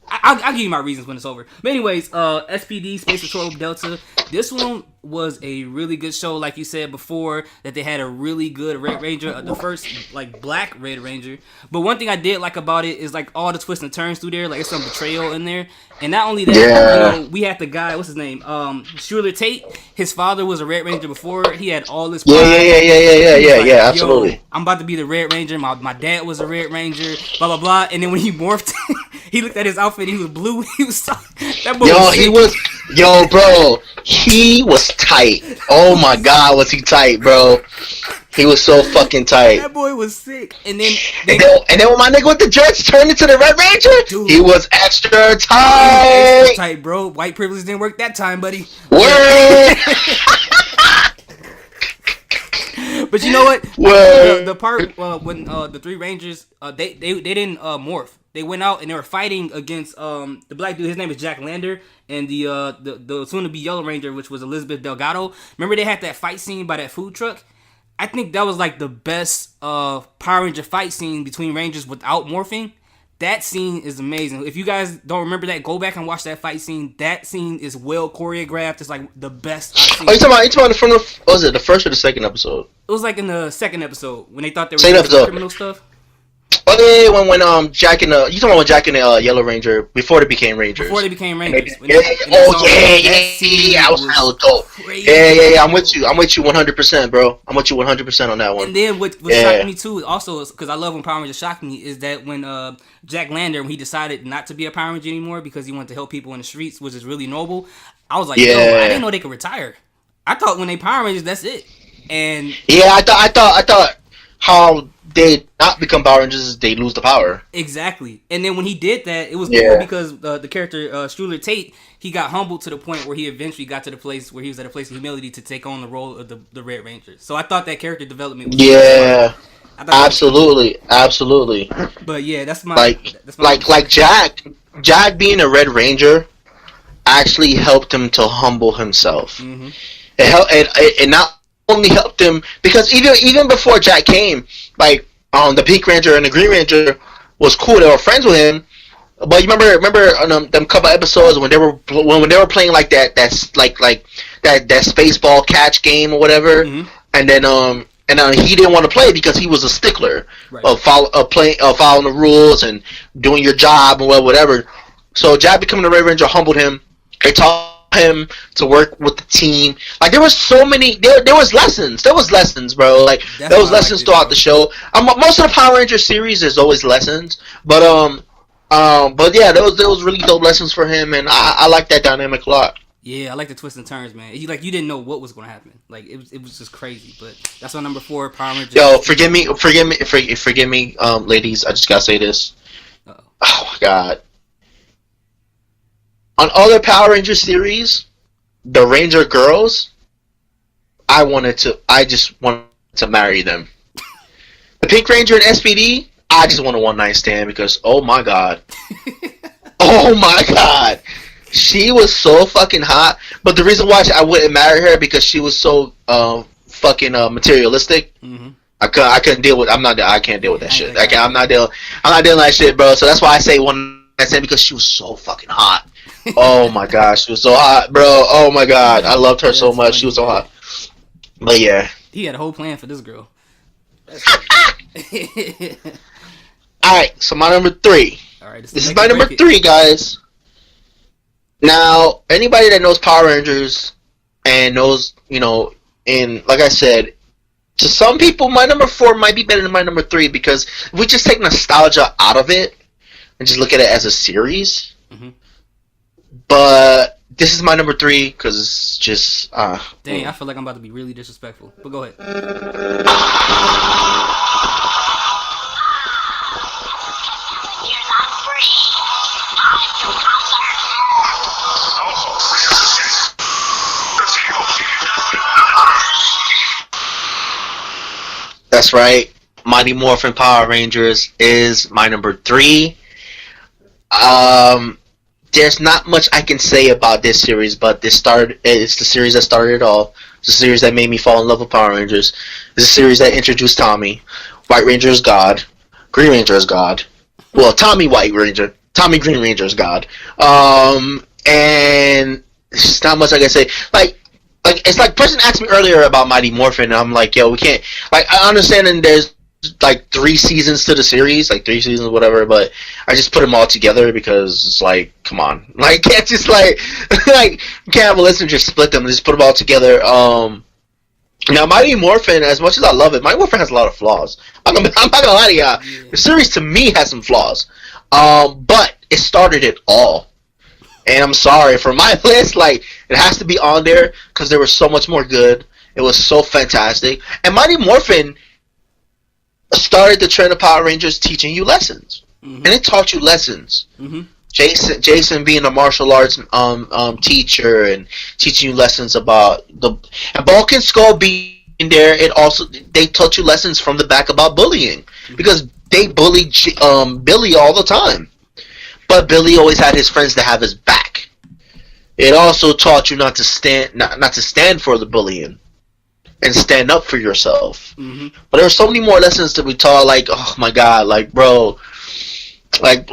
I'll give you my reasons when it's over. But anyways, SPD Space Patrol Delta. This one was a really good show, like you said before, that they had a really good Red Ranger, the first like black Red Ranger. But one thing I did like about it is like all the twists and turns through there, like it's some betrayal in there. And not only that, you know, we had the guy, what's his name? Schuler Tate. His father was a Red Ranger before. He had all this. Yeah, absolutely. I'm about to be the Red Ranger. My dad was a Red Ranger. Blah blah blah. And then when he morphed, He looked at his outfit. He was blue. He was so, that boy. Bro, he was tight. Oh my God, was he tight, bro? He was so fucking tight. That boy was sick. And then when my nigga with the dreads turned into the Red Ranger, dude, he was extra tight. Extra tight, bro. White privilege didn't work that time, buddy. Word. But you know what? The part when the three Rangers they didn't morph. They went out and they were fighting against the black dude. His name is Jack Lander, and the soon to be Yellow Ranger, which was Elizabeth Delgado. Remember they had that fight scene by that food truck. I think that was like the best Power Ranger fight scene between Rangers without morphing. That scene is amazing. If you guys don't remember that, go back and watch that fight scene. That scene is well choreographed. It's like the best I've seen. Oh, you talking about was it the first or the second episode? It was like in the second episode when they thought they were doing criminal stuff. Oh yeah, when Jack and you talking about Jack and the Yellow Ranger before they became Rangers. Before they became Rangers. Yeah, I was hella dope. Yeah. I'm with you 100%, bro. I'm with you 100% on that one. And then what shocked me too, also because I love when Power Rangers shocked me, is that when Jack Lander, when he decided not to be a Power Ranger anymore because he wanted to help people in the streets, which is really noble. I was like, yo, I didn't know they could retire. I thought when they Power Rangers, that's it. And yeah, I thought how they not become Power Rangers, they lose the power. Exactly. And then when he did that, it was cool because the character Struler Tate, he got humbled to the point where he eventually got to the place where he was at a place of humility to take on the role of the Red Ranger. So I thought that character development was absolutely. But yeah, that's my like Jack being a Red Ranger actually helped him to humble himself. Mm-hmm. It not only helped him because even before Jack came, like the Pink Ranger and the Green Ranger was cool. They were friends with him. But you remember on them couple episodes when they were playing like that Spaceball catch game or whatever, mm-hmm. and then he didn't want to play because he was a stickler of following the rules and doing your job and whatever. So Jack becoming the Red Ranger humbled him. They taught him to work with the team. Like there was so many. There was lessons. There was lessons, bro. Like there was lessons throughout the show. Most of the Power Ranger series, there's always lessons, but yeah, there was really dope lessons for him, and I like that dynamic a lot. Yeah, I like the twists and turns, man. You didn't know what was going to happen. Like it was just crazy. But that's on number 4, Power Rangers. Yo, forgive me, ladies. I just gotta say this. Uh-oh. Oh my God. On other Power Ranger series, the Ranger girls, I just wanted to marry them. The Pink Ranger and SPD, I just want a one-night stand because, oh my God. Oh my God. She was so fucking hot. But the reason why I wouldn't marry her because she was so fucking materialistic. Mm-hmm. I couldn't deal with. I can't deal with that shit. I'm not dealing that shit, bro. So that's why I say one-night stand because she was so fucking hot. Oh my gosh, she was so hot, bro. Oh my God, I loved her so much. She was so hot. But yeah, he had a whole plan for this girl. All right, so my number 3. All right, this is my number 3, guys. Now, anybody that knows Power Rangers and knows, and like I said, to some people, my number 4 might be better than my number 3 because if we just take nostalgia out of it and just look at it as a series. Mm-hmm. But this is my number 3 because it's just. Dang, I feel like I'm about to be really disrespectful. But go ahead. You're not free. I'm your mother. That's right. Mighty Morphin Power Rangers is my number 3. There's not much I can say about this series, but it's the series that started it all. It's the series that made me fall in love with Power Rangers. It's the series that introduced Tommy. White Ranger is God. Green Ranger is God. Well, Tommy White Ranger. Tommy Green Ranger is God. And there's not much I can say. Like it's like person asked me earlier about Mighty Morphin, and I'm like, yo, we can't. Like I understand, and there's like 3 seasons to the series, like 3 seasons, whatever. But I just put them all together because it's like, come on, like can't just like you can't have a listener just split them, just put them all together. Now Mighty Morphin, as much as I love it, Mighty Morphin has a lot of flaws. I'm not gonna lie to y'all. The series to me has some flaws. But it started it all. And I'm sorry for my list, like it has to be on there because there was so much more good. It was so fantastic, and Mighty Morphin started the trend of Power Rangers teaching you lessons, and it taught you lessons. Jason being a martial arts teacher and teaching you lessons about and Bulk and Skull being there. They taught you lessons from the back about bullying because they bullied Billy all the time. But Billy always had his friends to have his back. It also taught you not to stand for the bullying and stand up for yourself. But there were so many more lessons that we taught. Like, oh my god, like bro, like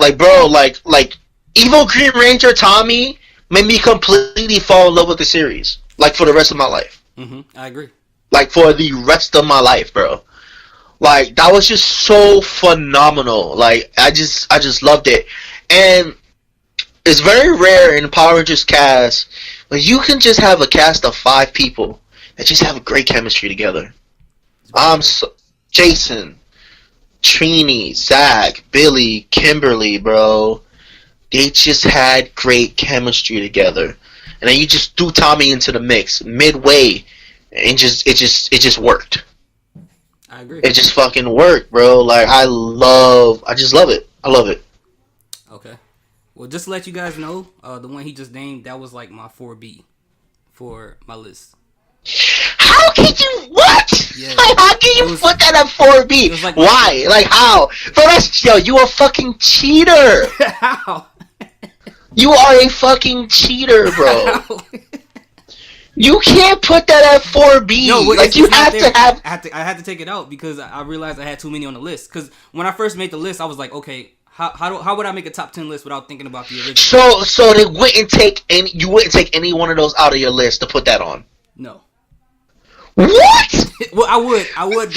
Evil Green Ranger Tommy made me completely fall in love with the series. Like for the rest of my life. I agree. Like for the rest of my life, bro. Like that was just so phenomenal. Like I just loved it. And it's very rare in the Power Rangers cast when you can just have a cast of 5 people that just have a great chemistry together. Jason, Trini, Zach, Billy, Kimberly, bro. They just had great chemistry together. And then you just threw Tommy into the mix midway, and it just worked. I agree. It just fucking worked, bro. Like I just love it. I love it. Okay. Well, just to let you guys know, the one he just named, that was like my 4B for my list. How can you what? Yeah. Like, how can you put that at 4B? Like why? Like how? You a fucking cheater. How? You are a fucking cheater, bro. You can't put that at 4B. No, like you have to have. I had to take it out because I realized I had too many on the list. Because when I first made the list, I was like, okay, how would I make a top 10 list without thinking about the original? So they wouldn't take any. You wouldn't take any one of those out of your list to put that on. No. What? Well, I would, but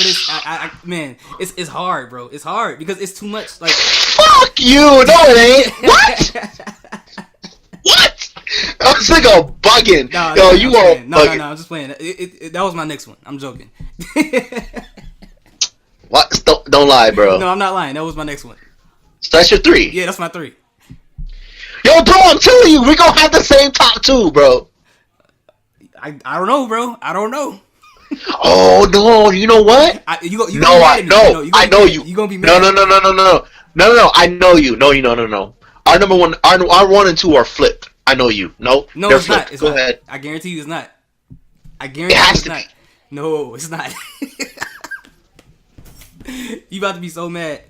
it's hard, bro. It's hard because it's too much. Like, fuck you. No, it ain't. What? What? I was like, bugging. Yo, you are bugging. No, I'm just playing. That was my next one. I'm joking. What? Don't lie, bro. No, I'm not lying. That was my next one. So that's your 3? Yeah, that's my 3. Yo, bro, I'm telling you, we're gonna have the same top 2, bro. I don't know, bro. I don't know. Oh, no, you know what? I know you. You gonna be mad. No. I know you. No. Our number one, our 1 and 2 are flipped. I know you. No, it's flipped. not. Go ahead. I guarantee you, it's not. I guarantee you, it's not. No, it's not. You about to be so mad,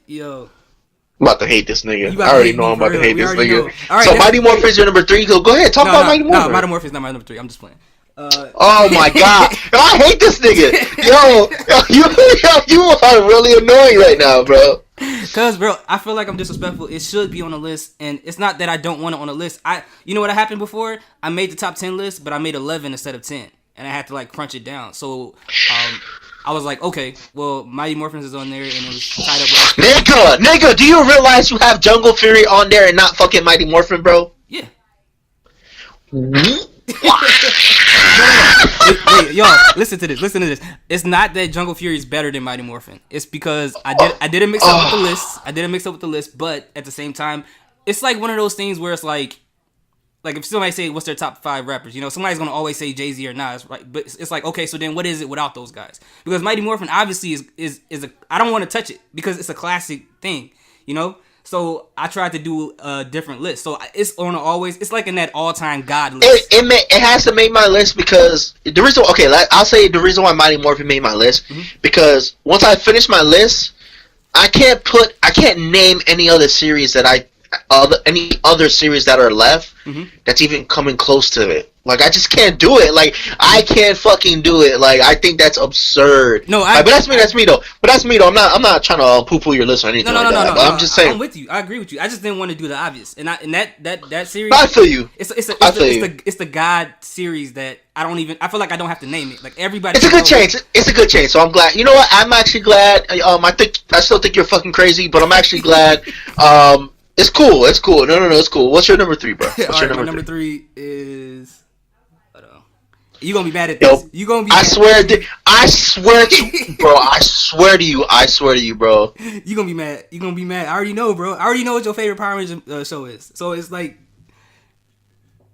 yo. I'm about to hate this nigga. I already know I'm about to hate this nigga. Right, so Mighty Morphin is your number 3. Go ahead, talk about Mighty Morphin. No, Mighty Morphin is not my number 3. I'm just playing. Oh my god, I hate this nigga. You are really annoying right now, bro. Cause, bro, I feel like I'm disrespectful. It should be on the list, and it's not that I don't want it on the list. You know what happened before? I made the top 10 list, but I made 11 instead of 10, and I had to like crunch it down. So, I was like, okay, well, Mighty Morphins is on there, and it was tied up with... Nigga, do you realize you have Jungle Fury on there and not fucking Mighty Morphin, bro? Yeah. Wait, y'all, listen to this. It's not that Jungle Fury is better than Mighty Morphin. It's because I didn't mix up with the list. But at the same time, it's like one of those things where it's like if somebody say what's their top 5 rappers, somebody's gonna always say Jay-Z or Nas, right? But it's like, okay, so then what is it without those guys? Because Mighty Morphin obviously is a, I don't want to touch it because it's a classic thing, So I tried to do a different list. So it's on always. It's like in that all-time God list. It has to make my list because the reason. Okay, I'll say the reason why Mighty Morphin made my list because once I finish my list, I can't name any other series any other series that are left that's even coming close to it. Like I just can't do it. Like I can't fucking do it. Like I think that's absurd. No, but that's me though. I'm not trying to poo-poo your list or anything. No. I'm just saying. I'm with you. I agree with you. I just didn't want to do the obvious. And that series. I feel you. It's the God series that I don't even. I feel like I don't have to name it. Like everybody. It's a good change. It's a good change. So I'm glad. You know what? I'm actually glad. I still think you're fucking crazy, but I'm actually glad. It's cool. It's cool. No, it's cool. What's your number 3, bro? What's your number 3? Number 3 is... Hold on. You gonna be mad at this? You gonna be? I swear to bro. I swear to you, bro. You gonna be mad. You gonna be mad. I already know, bro. I already know what your favorite Power Ranger show is. So it's like.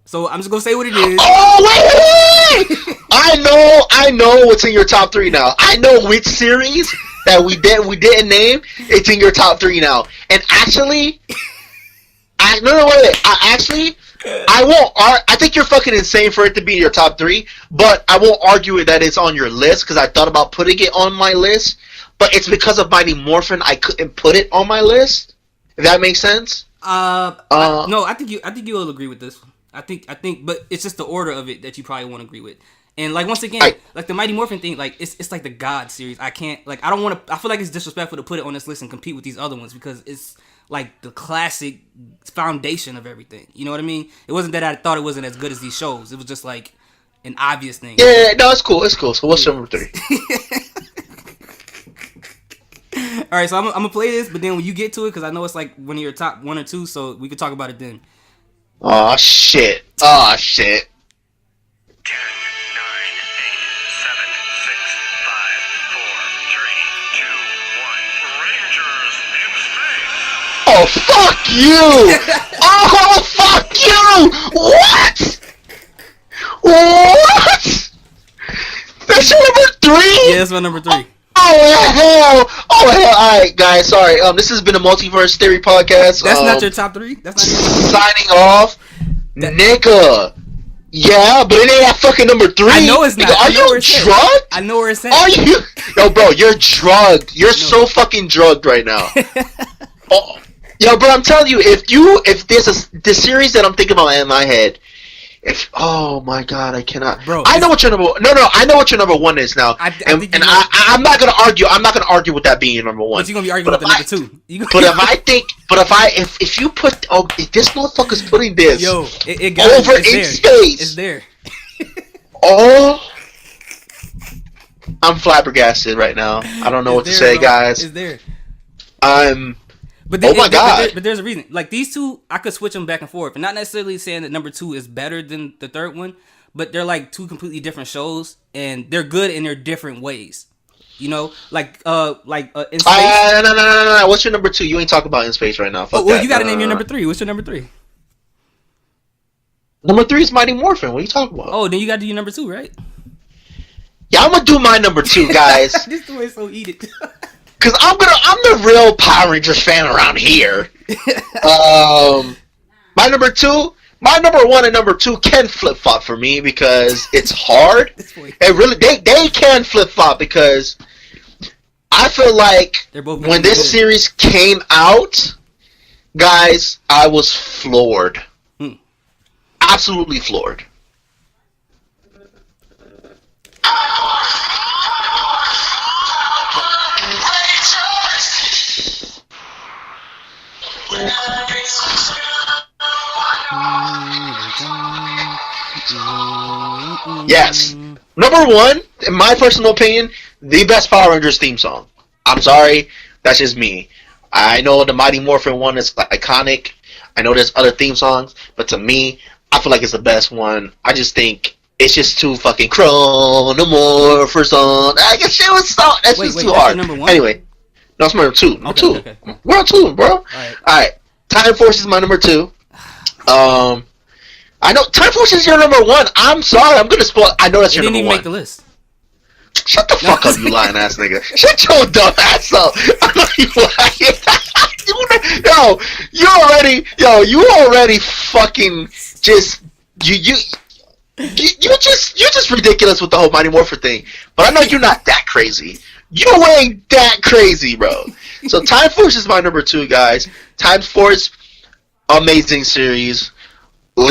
So I'm just gonna say what it is. Oh wait! I know what's in your top 3 now. I know which series that we didn't name. It's in your top 3 now. And actually, I won't. I think you're fucking insane for it to be in your top 3. But I won't argue that it's on your list because I thought about putting it on my list. But it's because of Mighty Morphin I couldn't put it on my list. If that makes sense. No, I think you will agree with this one. I think, but it's just the order of it that you probably won't agree with. And like once again, like the Mighty Morphin thing, like it's like the God series. I can't like I don't want to. I feel like it's disrespectful to put it on this list and compete with these other ones because it's like the classic foundation of everything. You know what I mean? It wasn't that I thought it wasn't as good as these shows. It was just like an obvious thing. Yeah, no, it's cool. It's cool. So what's number 3? All right, so I'm gonna play this, but then when you get to it, because I know it's like one of your top 1 or 2, so we could talk about it then. Oh shit! 10, 9, 8, 7, 6, 5, 4, 3, 2, 1. Rangers in space. Oh fuck you! Oh fuck you! What? What? That's your number 3? Yeah, that's my number 3. Oh hell! Oh hell! All right, guys. Sorry. This has been a Multiverse Theory podcast. That's not your top 3. That's not your top 3. Signing off, nigga. Yeah, but it ain't that fucking number 3. I know it's not. Nigga, are you drugged? I know where it's at. Are you? Yo, bro, you're drugged. You're so fucking drugged right now. Oh, yo, bro, I'm telling you, if there's the series that I'm thinking about in my head. Oh my god, I cannot. Bro, I know what your number. No, I know what your number 1 is now. I'm not gonna argue. I'm not gonna argue with that being your number 1. But you gonna be arguing with the number 2. If you put, if this motherfucker's putting this, yo, it over in space, it's there. Oh, I'm flabbergasted right now. I don't know what to say, bro. Guys. It's there. But oh my god! But there's a reason. Like these two, I could switch them back and forth, and not necessarily saying that number 2 is better than the third one, but they're like 2 completely different shows, and they're good in their different ways. You know, like in space. No. What's your number 2? You ain't talking about In Space right now. Fuck well, you got to name your number 3. What's your number 3? Number 3 is Mighty Morphin. What are you talking about? Oh, then you got to do your number 2, right? Yeah, I'm gonna do my number 2, guys. This the way so eat it. Cause I'm the real Power Rangers fan around here. My number 1 and number 2 can flip flop for me because it's hard. It really they can flip flop because I feel like when this series came out, guys, I was floored. Absolutely floored. Yes. Number 1, in my personal opinion, the best Power Rangers theme song. I'm sorry, that's just me. I know the Mighty Morphin one is iconic. I know there's other theme songs, but to me, I feel like it's the best one. I just think it's just too fucking Chronomorpher song. I guess shit was so that's just too hard. Number 1? Anyway, no, it's my number 2. Number 2. Okay. We're on 2, bro. Alright. Time Force is my number 2. I know Time Force is your number 1. I'm sorry, I'm gonna spoil. I know that's your number 1. It didn't even make the list. Shut the fuck up, you lying ass nigga. Shut your dumb ass up. I know you lying. You already fucking just you're just ridiculous with the whole Mighty Morphin thing. But I know you're not that crazy. You ain't that crazy, bro. So Time Force is my number 2, guys. Time Force, amazing series.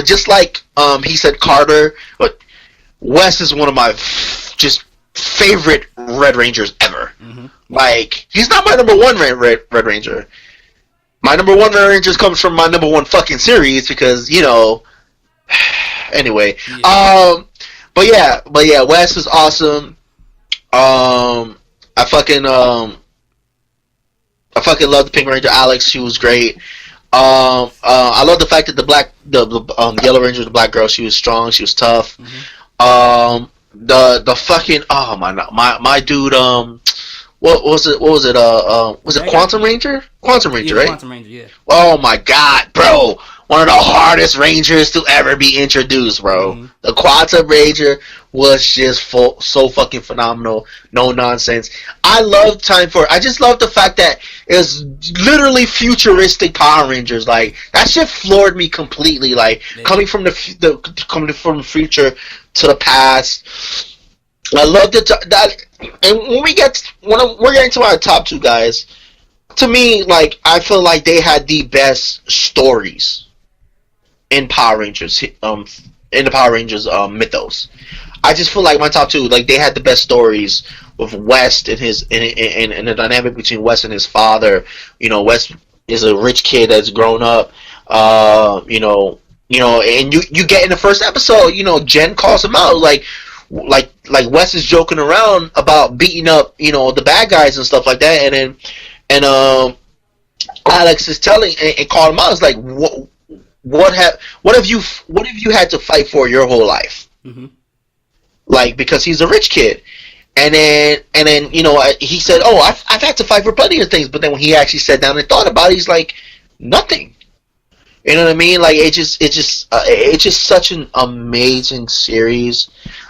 Just like he said Carter, but Wes is one of my just favorite Red Rangers ever. Mm-hmm. Like, he's not my number 1 Red Ranger. My number 1 Red Ranger comes from my number 1 fucking series because, you know. Anyway, yeah. But yeah, Wes was awesome. I fucking love the Pink Ranger Alex. She was great. I love the fact that the Yellow Ranger, the black girl, she was strong, she was tough. Mm-hmm. The fucking my dude. What was it? Was it Quantum Ranger? Quantum Ranger, yeah, right? Quantum Ranger, yeah. Oh my god, bro! One of the hardest Rangers to ever be introduced, bro. Mm-hmm. The Quantum Ranger was just so fucking phenomenal. No nonsense. I love Time for. I just love the fact that it was literally futuristic Power Rangers. Like that shit floored me completely. Like coming from coming from the future to the past. I love that. And when we're getting to our top two guys, to me, like I feel like they had the best stories in Power Rangers, in the Power Rangers mythos. I just feel like my top two, like they had the best stories with West and his and the dynamic between West and his father. You know, West is a rich kid that's grown up. And you get in the first episode, Jen calls him out like Wes is joking around about beating up, the bad guys and stuff like that, and Alex is telling and calling him out. It's like what have you had to fight for your whole life? Mm-hmm. Like because he's a rich kid, and then he said, oh, I've had to fight for plenty of things, but then when he actually sat down and thought about it, he's like nothing. You know what I mean? Like it's just such an amazing series.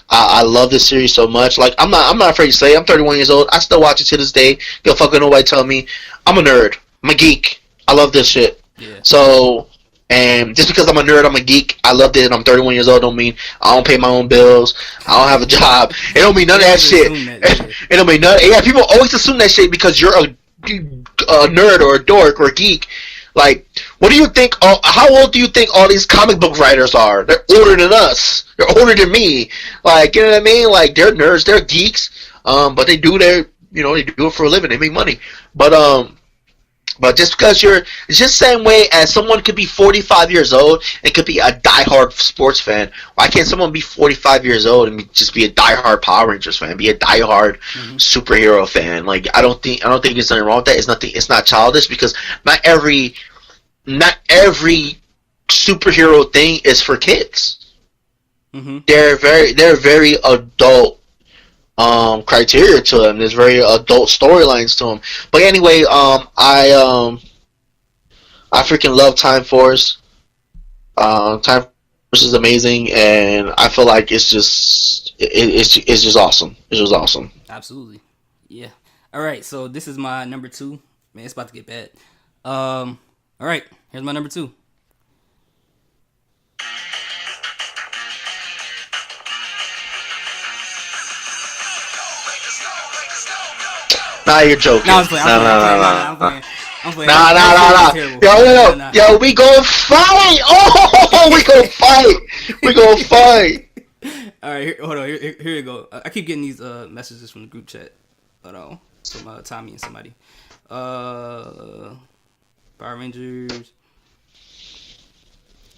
I love this series so much. Like I'm not afraid to say I'm 31 years old. I still watch it to this day. Yo, fucking nobody tell me. I'm a nerd. I'm a geek. I love this shit. Yeah. So, and just because I'm a nerd, I'm a geek. I love it. And I'm 31 years old. Don't mean I don't pay my own bills. I don't have a job. It don't mean none of that shit. It don't mean none. Yeah, people always assume that shit because you're a nerd or a dork or a geek. Like, what do you think? How old do you think all these comic book writers are? They're older than us. They're older than me. Like, you know what I mean? Like, they're nerds. They're geeks. But they do they do it for a living. They make money. But just because it's just the same way as someone could be 45 years old and could be a diehard sports fan. Why can't someone be 45 years old and just be a diehard Power Rangers fan? Be a diehard superhero fan? Like I don't think there's nothing wrong with that. It's not childish because not every superhero thing is for kids. Mm-hmm. They're very adult criteria to them. There's very adult storylines to them. But anyway, I freaking love Time Force. Time Force is amazing, and I feel like it's just awesome. It's just awesome. Absolutely, yeah. All right, so this is my number 2. Man, it's about to get bad. All right, here's my number 2. Nah, you're joking. No, I'm playing. Nah. Yo, we gonna fight. Oh, we gonna fight. We gonna fight. All right, hold on. Here we go. I keep getting these messages from the group chat. Hold on, from Tommy and somebody. Power Rangers.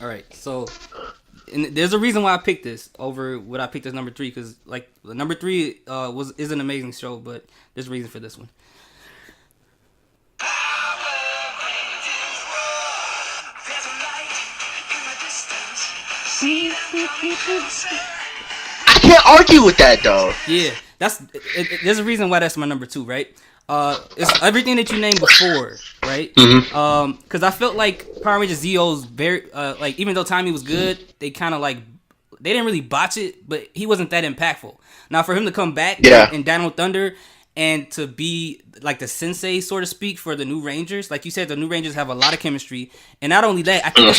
All right, so and there's a reason why I picked this over what I picked as number 3 because like number 3 is an amazing show, but there's a reason for this one. I can't argue with that though. Yeah, there's a reason why that's my number 2, right? It's everything that you named before, right? Mm-hmm. Because I felt like Power Rangers Zeo's very like even though Tommy was good, they kind of like they didn't really botch it, but he wasn't that impactful. Now for him to come back in Dino Thunder and to be like the sensei, so to speak, for the new Rangers, like you said, the new Rangers have a lot of chemistry, and not only that, I think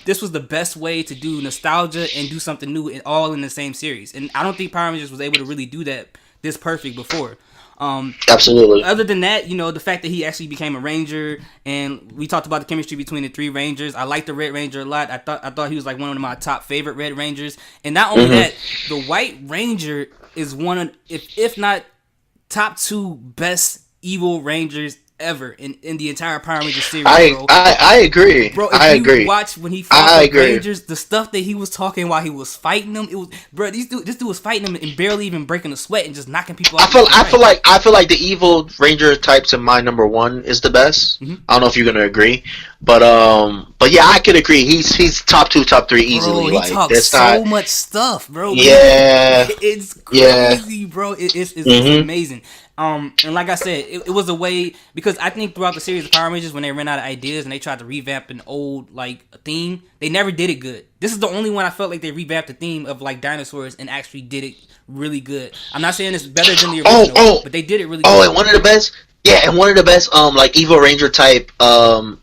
this was the best way to do nostalgia and do something new, all in the same series. And I don't think Power Rangers was able to really do that this perfect before. Absolutely. Other than that, the fact that he actually became a Ranger, and we talked about the chemistry between the 3 Rangers. I like the Red Ranger a lot. I thought he was like one of my top favorite Red Rangers. And not only that, the White Ranger is one of, if not top 2 best evil Rangers ever in the entire Power Rangers series, bro. I agree. Bro, I agree. Watch when he fought the Rangers, the stuff that he was talking while he was fighting them, it was, bro. This dude was fighting them and barely even breaking a sweat and just knocking people out. I feel like the evil Ranger types in my number one is the best. Mm-hmm. I don't know if you're gonna agree, but yeah, I could agree. He's top 2, top 3 easily. Bro, he talks so much stuff, bro. Yeah, it's crazy, bro. It's amazing. And like I said, it was a way, because I think throughout the series of Power Rangers, when they ran out of ideas and they tried to revamp an old like theme, they never did it good. This is the only one I felt like they revamped the theme of like dinosaurs and actually did it really good. I'm not saying it's better than the original, but they did it really good. Oh, and one of the best, like Evil Ranger type, another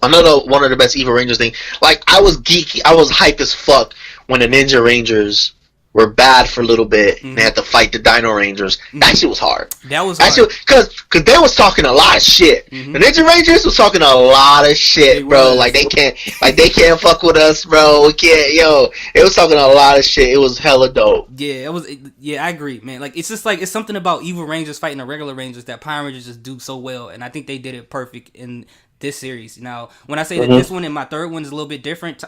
one of the best Evil Rangers thing. Like, I was geeky, I was hype as fuck when the Ninja Rangers were bad for a little bit, and they had to fight the Dino Rangers. That shit was hard. That was hard. Because they was talking a lot of shit. The Ninja Rangers was talking a lot of shit, bro. Like, they can't fuck with us, bro. We can't, it was talking a lot of shit. It was hella dope. Yeah, I agree, man. Like, it's just like, it's something about Evil Rangers fighting the regular Rangers that Power Rangers just do so well, and I think they did it perfect in this series. Now, when I say that this one and my third one is a little bit different,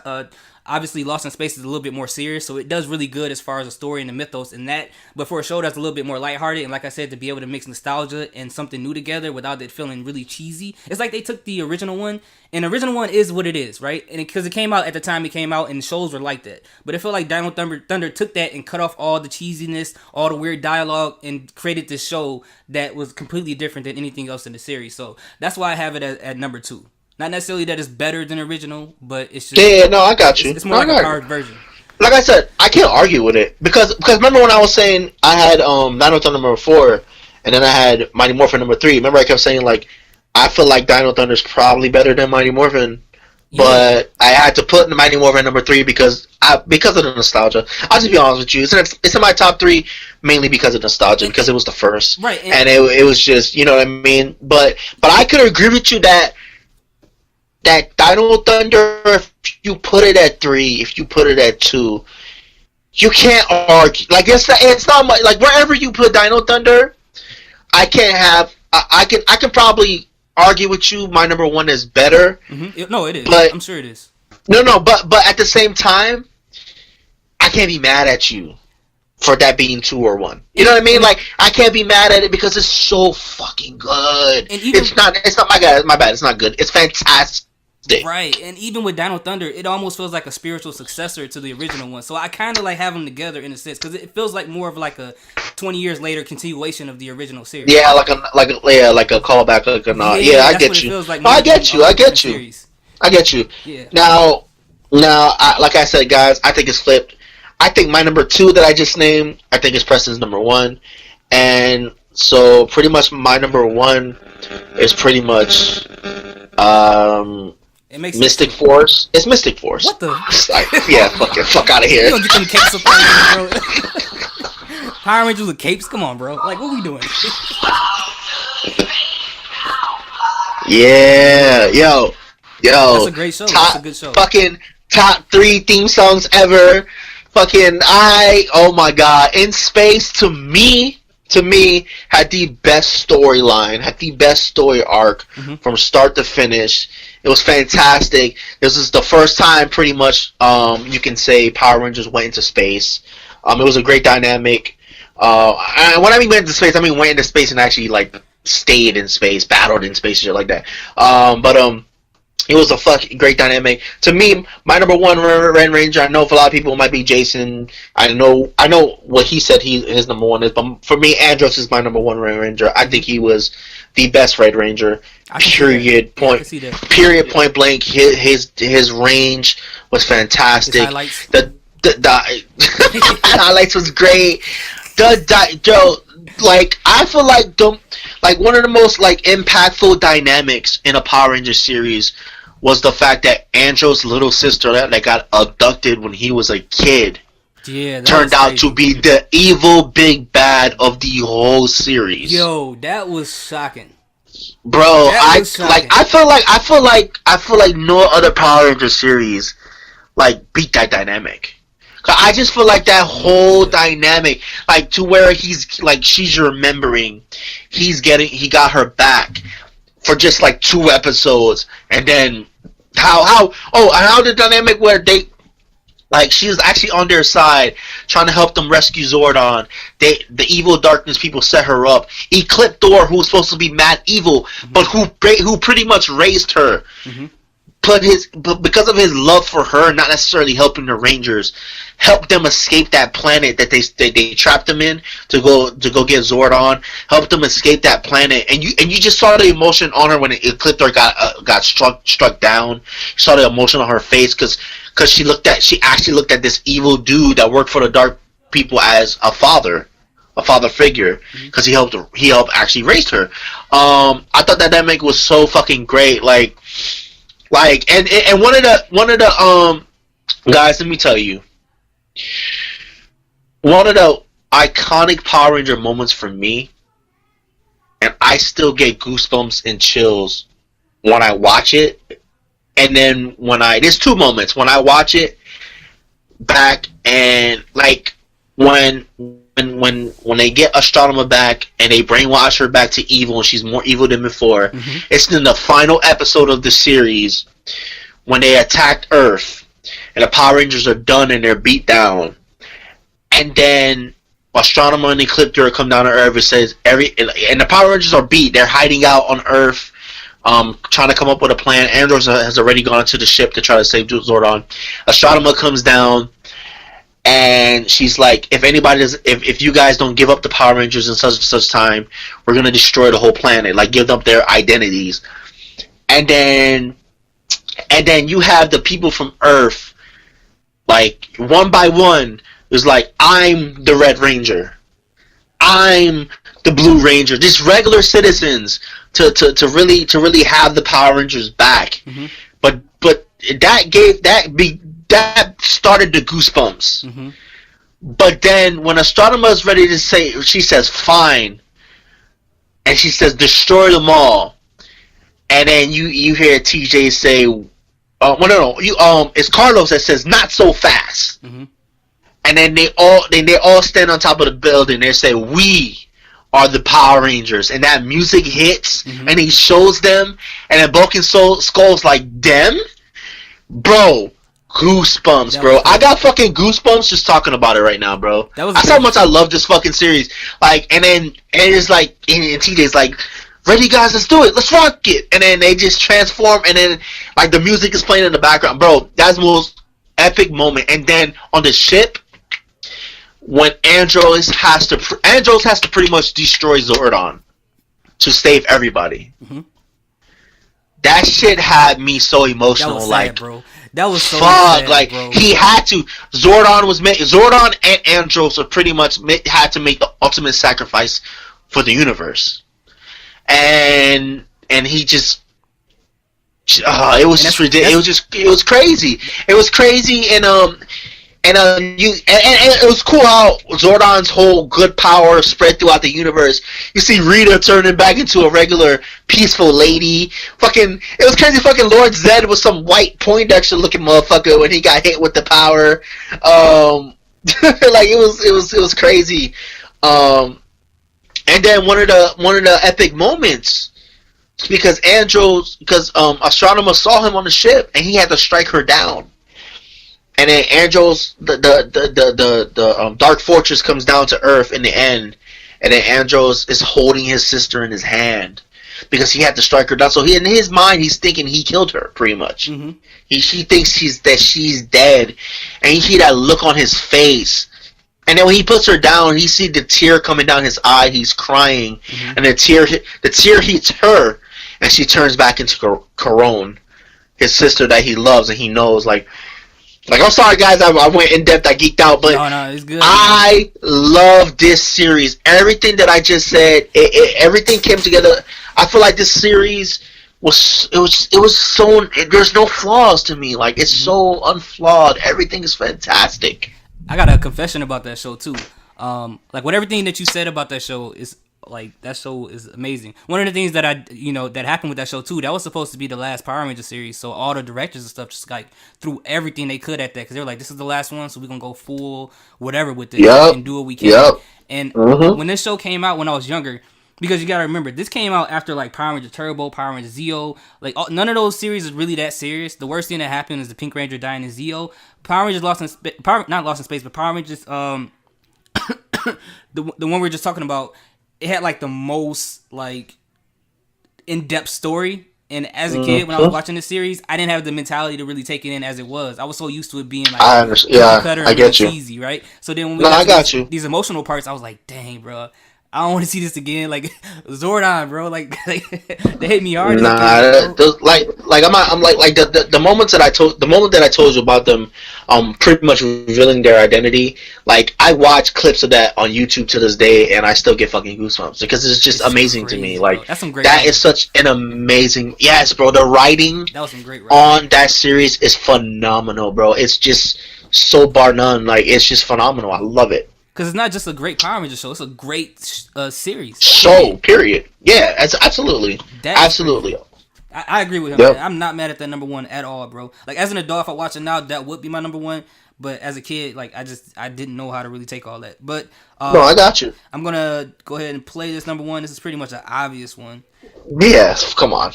obviously Lost in Space is a little bit more serious, so it does really good as far as the story and the mythos and that, but for a show that's a little bit more lighthearted, and like I said, to be able to mix nostalgia and something new together without it feeling really cheesy. It's like they took the original one, and the original one is what it is, right? And because it came out at the time it came out, and shows were like that, but it felt like Dino Thunder took that and cut off all the cheesiness, all the weird dialogue, and created this show that was completely different than anything else in the series. So that's why I have it at number 2. Not necessarily that it's better than original, but it's just... Yeah, no, I got you. It's more like a powered version. Like I said, I can't argue with it. Because remember when I was saying I had Dino Thunder number 4, and then I had Mighty Morphin number 3. Remember I kept saying, like, I feel like Dino Thunder's probably better than Mighty Morphin. Yeah. But I had to put Mighty Morphin number 3 because of the nostalgia. I'll just be honest with you. It's in my top 3 mainly because of nostalgia, because it was the first. Right. And it was just, you know what I mean? But I could agree with you that Dino Thunder, if you put it at 3, if you put it at 2, you can't argue. Like, it's not much. Like, wherever you put Dino Thunder, I can probably argue with you. My number 1 is better. No, it is. But, I'm sure it is. No, but at the same time, I can't be mad at you for that being 2 or 1. You know what I mean? Like, I can't be mad at it because it's so fucking good. And even, it's not my bad. It's not good. It's fantastic. Right, and even with Dino Thunder, it almost feels like a spiritual successor to the original one. So I kind of like have them together in a sense, because it feels like more of like a 20 years later continuation of the original series. Yeah, like a callback, like a nod. Yeah, I get you. Like I get you. Yeah. Now, like I said, guys, I think it's flipped. I think my number 2 that I just named, I think is Preston's number 1, and so pretty much my number 1 is pretty much Mystic Force. It's Mystic Force. What the? Yeah, fuck out of here. You don't get them capes up out of here, bro. Power Rangers with capes? Come on, bro. Like, what we doing? Yeah, yo. That's a great show. That's a good show. Fucking top 3 theme songs ever. Oh my god. In Space, to me, had the best storyline, had the best story arc from start to finish. It was fantastic. This is the first time, pretty much, you can say Power Rangers went into space. It was a great dynamic. And when I mean went into space, I mean went into space and actually like stayed in space, battled in space, shit like that. It was a fucking great dynamic. To me, my number 1 Red Ranger, I know for a lot of people it might be Jason. I know what he said his number 1 is, but for me, Andros is my number 1 Red Ranger. I think he was the best Red Ranger. Period. Point blank. His range was fantastic. His highlights. The highlights was great. Like, I feel like one of the most like impactful dynamics in a Power Ranger series was the fact that Andros' little sister that got abducted when he was a kid turned out to be the evil big bad of the whole series. Yo, that was shocking. Bro, I feel like no other Power Ranger series like beat that dynamic. I just feel like that whole dynamic, like to where he's like she's remembering, he got her back for just like 2 episodes, and then how the dynamic where they like she was actually on their side trying to help them rescue Zordon. The evil darkness people set her up. Ecliptor, who was supposed to be mad evil, but who pretty much raised her. But because of his love for her, not necessarily helping the Rangers, helped them escape that planet that they trapped them in to go get Zordon. Helped them escape that planet, and you just saw the emotion on her when Ecliptor got struck down. You saw the emotion on her face because she actually looked at this evil dude that worked for the Dark People as a father figure, because he helped actually raise her. I thought that dynamic was so fucking great, and one of the guys, let me tell you, one of the iconic Power Ranger moments for me, and I still get goosebumps and chills when I watch it, and then there's 2 moments when I watch it back, and like when they get Astronema back and they brainwash her back to evil and she's more evil than before. It's in the final episode of the series when they attacked Earth and the Power Rangers are done and they're beat down, and then Astronema and Ecliptor come down to Earth and says and the Power Rangers are beat. They're hiding out on Earth, trying to come up with a plan. Andros has already gone to the ship to try to save Zordon. Astronema comes down, and she's like, if you guys don't give up the Power Rangers in such and such time, we're gonna destroy the whole planet. Like, give up their identities. And then you have the people from Earth, like one by one, is like, I'm the Red Ranger, I'm the Blue Ranger. Just regular citizens to really have the Power Rangers back. But that started the goosebumps. But then when Astronema is ready to say, she says fine, and she says destroy them all, and then you hear TJ say, it's Carlos that says not so fast. And then they all stand on top of the building. They say, we are the Power Rangers, and that music hits, and he shows them, and then Bulk and Skull's like, them, bro. Goosebumps, bro. I got fucking goosebumps just talking about it right now, bro. That's how much I love this fucking series. Like, and it's like, and TJ's like, ready guys, let's do it, let's rock it. And then they just transform, and then like the music is playing in the background, bro. That's the most epic moment. And then on the ship, when Andros has to pretty much destroy Zordon to save everybody. That shit had me so emotional. That was sad, bro. That was so sad, like, bro. He had to. Zordon and Andros are pretty much had to make the ultimate sacrifice for the universe, and he just. It was just ridiculous. It was crazy. It was crazy, and it was cool how Zordon's whole good power spread throughout the universe. You see Rita turning back into a regular peaceful lady. Fucking, it was crazy. Fucking Lord Zed was some white Poindexter looking motherfucker when he got hit with the power. Like, it was crazy. And then one of the epic moments, because Astronema saw him on the ship and he had to strike her down. And then Andros, the Dark Fortress comes down to Earth in the end, and then Andros is holding his sister in his hand because he had to strike her down. So in his mind, he's thinking he killed her, pretty much. She thinks she's dead, and you see that look on his face. And then when he puts her down, he see the tear coming down his eye. He's crying, and the tear hits her, and she turns back into Caron, his sister that he loves and he knows, like, I'm sorry, guys, I went in depth, I geeked out, but no, it's good. I love this series. Everything that I just said, everything came together. I feel like this series was so, there's no flaws to me. Like, it's so unflawed. Everything is fantastic. I got a confession about that show too. Like, with everything that you said about that show, Like, that show is amazing. One of the things that that happened with that show too, that was supposed to be the last Power Ranger series. So all the directors and stuff just like threw everything they could at that because they were like, "This is the last one, so we're gonna go full whatever with this and do what we can." And when this show came out when I was younger, because you gotta remember, this came out after like Power Ranger Turbo, Power Ranger Zeo. Like none of those series is really that serious. The worst thing that happened is the Pink Ranger dying in Zeo. Power Rangers not Lost in Space, but Power Rangers the one we were just talking about. It had like the most like in-depth story, and as a kid when I was watching this series, I didn't have the mentality to really take it in as it was. I was so used to it being like I understand. Yeah, I get you. Cheesy, right? So then when we got to these emotional parts, I was like, dang, bro, I don't want to see this again. Like Zordon, bro. Like they hit me hard. Nah, I'm like the moment that I told you about them, pretty much revealing their identity. Like I watch clips of that on YouTube to this day, and I still get fucking goosebumps because it's just amazing crazy, to me. Like that's some great. That writing. Is such an amazing. Yes, bro. The writing that was some great writing. On that series is phenomenal, bro. It's just so bar none. Like it's just phenomenal. I love it. Because it's not just a great Power Ranger show; it's a great series. Show, period. Yeah, absolutely. Absolutely. I agree with him. Yep. I'm not mad at that number one at all, bro. Like as an adult, if I watch it now, that would be my number one. But as a kid, like I didn't know how to really take all that. But no, I got you. I'm gonna go ahead and play this number one. This is pretty much an obvious one. Yes, come on.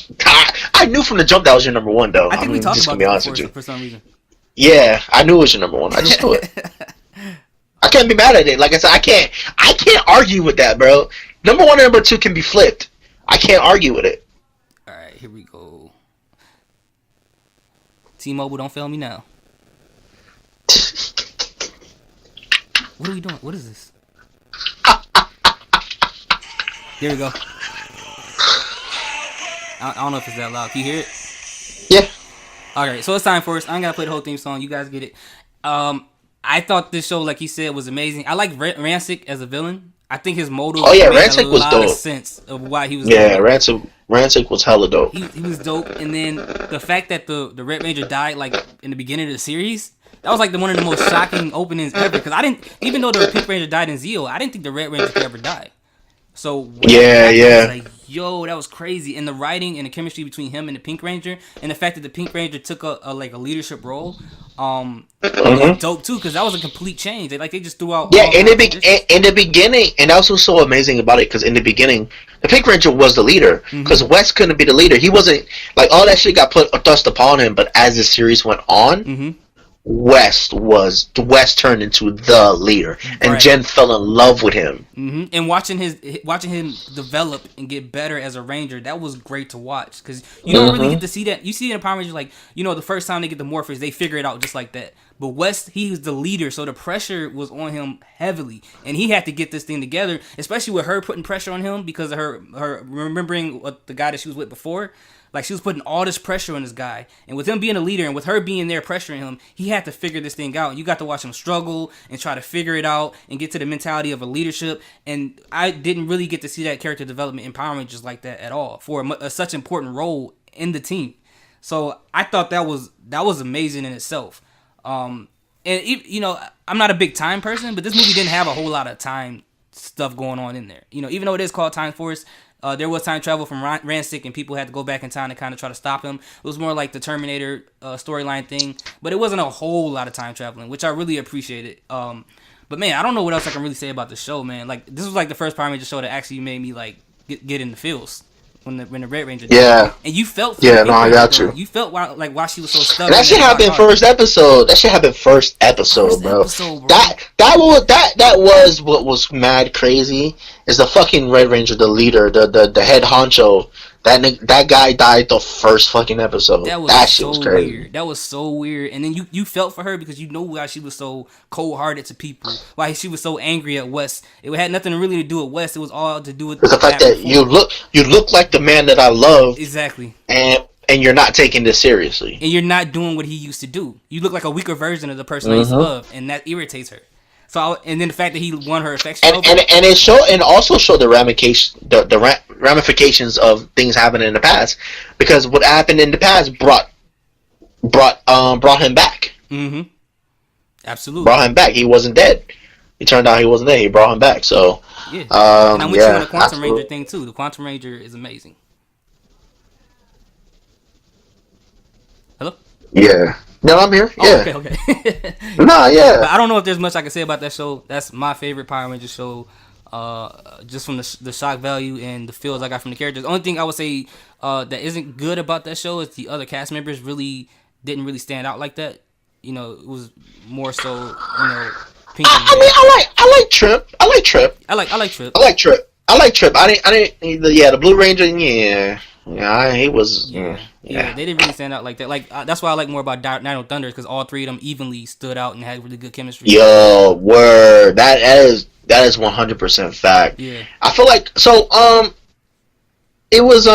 I knew from the jump that was your number one, though. I think we talked about it for some reason. Yeah, I knew it was your number one. I just knew it. I can't be mad at it. Like I said, I can't argue with that, bro. Number one and number two can be flipped. I can't argue with it. All right, here we go. T-Mobile, don't fail me now. What are we doing? What is this? Here we go. I don't know if it's that loud. Can you hear it? Yeah. Alright, so it's time for us. I ain't gotta play the whole theme song. You guys get it. I thought this show, like he said, was amazing. I like Rancic as a villain. I think his motive made Rancic was dope. Of sense of why he was. Yeah, Rancic was hella dope. He was dope, and then the fact that the Red Ranger died like in the beginning of the series, that was like one of the most shocking openings ever. Because I didn't, even though the Pink Ranger died in Zeo, I didn't think the Red Ranger could ever die. So yeah. I was like, yo, that was crazy. And the writing and the chemistry between him and the Pink Ranger, and the fact that the Pink Ranger took a leadership role, was dope too, because that was a complete change. They just threw out. Yeah, in the beginning, and that was so amazing about it, because in the beginning, the Pink Ranger was the leader, because West couldn't be the leader. He wasn't like all that shit got thrust upon him. But as the series went on. West turned into the leader, and Jen fell in love with him. And watching him develop and get better as a Ranger, that was great to watch, because you don't really get to see that. You see in Power Rangers, like the first time they get the Morphers, they figure it out just like that. But West, he was the leader, so the pressure was on him heavily, and he had to get this thing together, especially with her putting pressure on him because of her remembering what the guy that she was with before. Like, she was putting all this pressure on this guy. And with him being a leader and with her being there pressuring him, he had to figure this thing out. And you got to watch him struggle and try to figure it out and get to the mentality of a leadership. And I didn't really get to see that character development in Power Rangers like that at all for such an important role in the team. So I thought that was amazing in itself. And, I'm not a big time person, but this movie didn't have a whole lot of time stuff going on in there. Even though it is called Time Force, there was time travel from Rancic, and people had to go back in time to kind of try to stop him. It was more like the Terminator storyline thing, but it wasn't a whole lot of time traveling, which I really appreciated. But man, I don't know what else I can really say about the show, man. Like, this was like the first Power Ranger show that actually made me like get in the feels when the Red Ranger died. Yeah. And you felt I got you. You felt why she was so stubborn. That shit happened first episode. Bro. That was what was mad crazy. Is the fucking Red Ranger, the leader, the head honcho. That guy died the first fucking episode. That shit was crazy. Weird. That was so weird. And then you felt for her because you know why she was so cold-hearted to people. Why she was so angry at West. It had nothing really to do with West. It was all to do with the fact that you look like the man that I love. Exactly. And you're not taking this seriously. And you're not doing what he used to do. You look like a weaker version of the person I used to love, and that irritates her. So, and then the fact that he won her affection, and also showed the ramifications of things happening in the past, because what happened in the past brought him back. Absolutely, brought him back. He wasn't dead. it turned out he wasn't there. He brought him back. So Yeah, and I'm with you on the Quantum absolutely. Ranger thing too. The Quantum Ranger is amazing. Hello? Yeah. No, I'm here. Oh, Yeah. okay. Nah, yeah. But I don't know if there's much I can say about that show. That's my favorite Power Ranger show. Just from the shock value and the feels I got from the characters. The only thing I would say that isn't good about that show is the other cast members really didn't really stand out like that. You know, it was more so, Pink. I like Trip. I like Trip. I like Trip. I like Trip. I didn't. Yeah, the Blue Ranger. Yeah. He was. Yeah, they didn't really stand out like that. Like that's why I like more about Dino Thunder because all three of them evenly stood out and had really good chemistry. Yo, word. That is 100% fact. Yeah. I feel like it was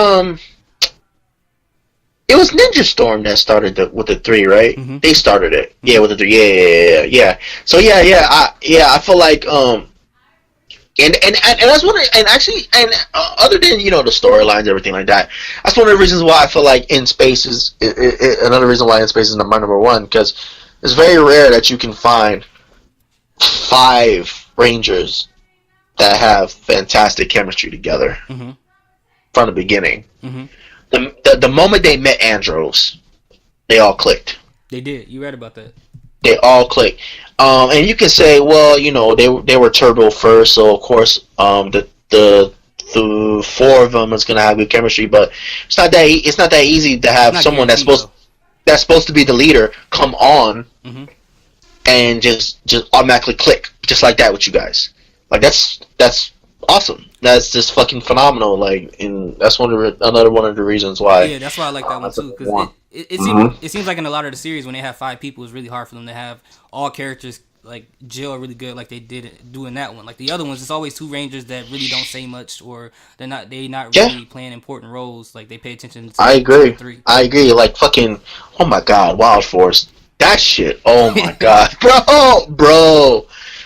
Ninja Storm that started with the 3, right? Mm-hmm. They started it. Yeah, with the 3. Yeah. So I feel like and that's one of, and actually other than the storylines, everything like that, that's one of the reasons why I feel like In Space is another reason why In Space is my number one, because it's very rare that you can find 5 Rangers that have fantastic chemistry together from the beginning. Mm-hmm. The moment they met Andros, they all clicked. They did. You read about that. They all clicked. And you can say, well, they were Turbo first, so of course, the 4 of them is gonna have good chemistry. But it's not that easy to have someone that's supposed to be the leader come on and just automatically click just like that with you guys. Like that's awesome. That's just fucking phenomenal. Like, and that's another one of the reasons why. Yeah, that's why I like that one too. Because it seems like in a lot of the series when they have 5 people, it's really hard for them to have all characters like gel really good like they did doing that one. Like the other ones, it's always 2 Rangers that really don't say much or they're not really playing important roles. Like they pay attention to. I agree. 3. I agree. Like fucking. Oh my god, Wild Force. That shit. Oh my god, bro.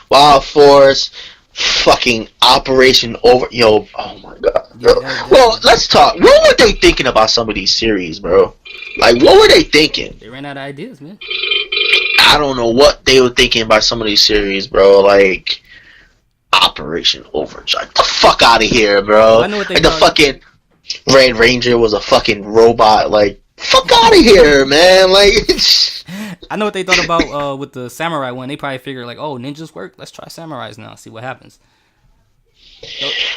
Wild Force. Fucking Operation Over. Yo. Oh my god. Bro. Well, let's talk. What were they thinking about some of these series, bro? Like, what were they thinking? They ran out of ideas, man. I don't know what they were thinking about some of these series, bro. Like Operation Overdrive. The fuck out of here, bro. I know what they like the fucking Red Ranger was a fucking robot. Like, fuck out of here, man. Like, I know what they thought about with the samurai one. They probably figured like, oh, ninjas work. Let's try samurais now. See what happens.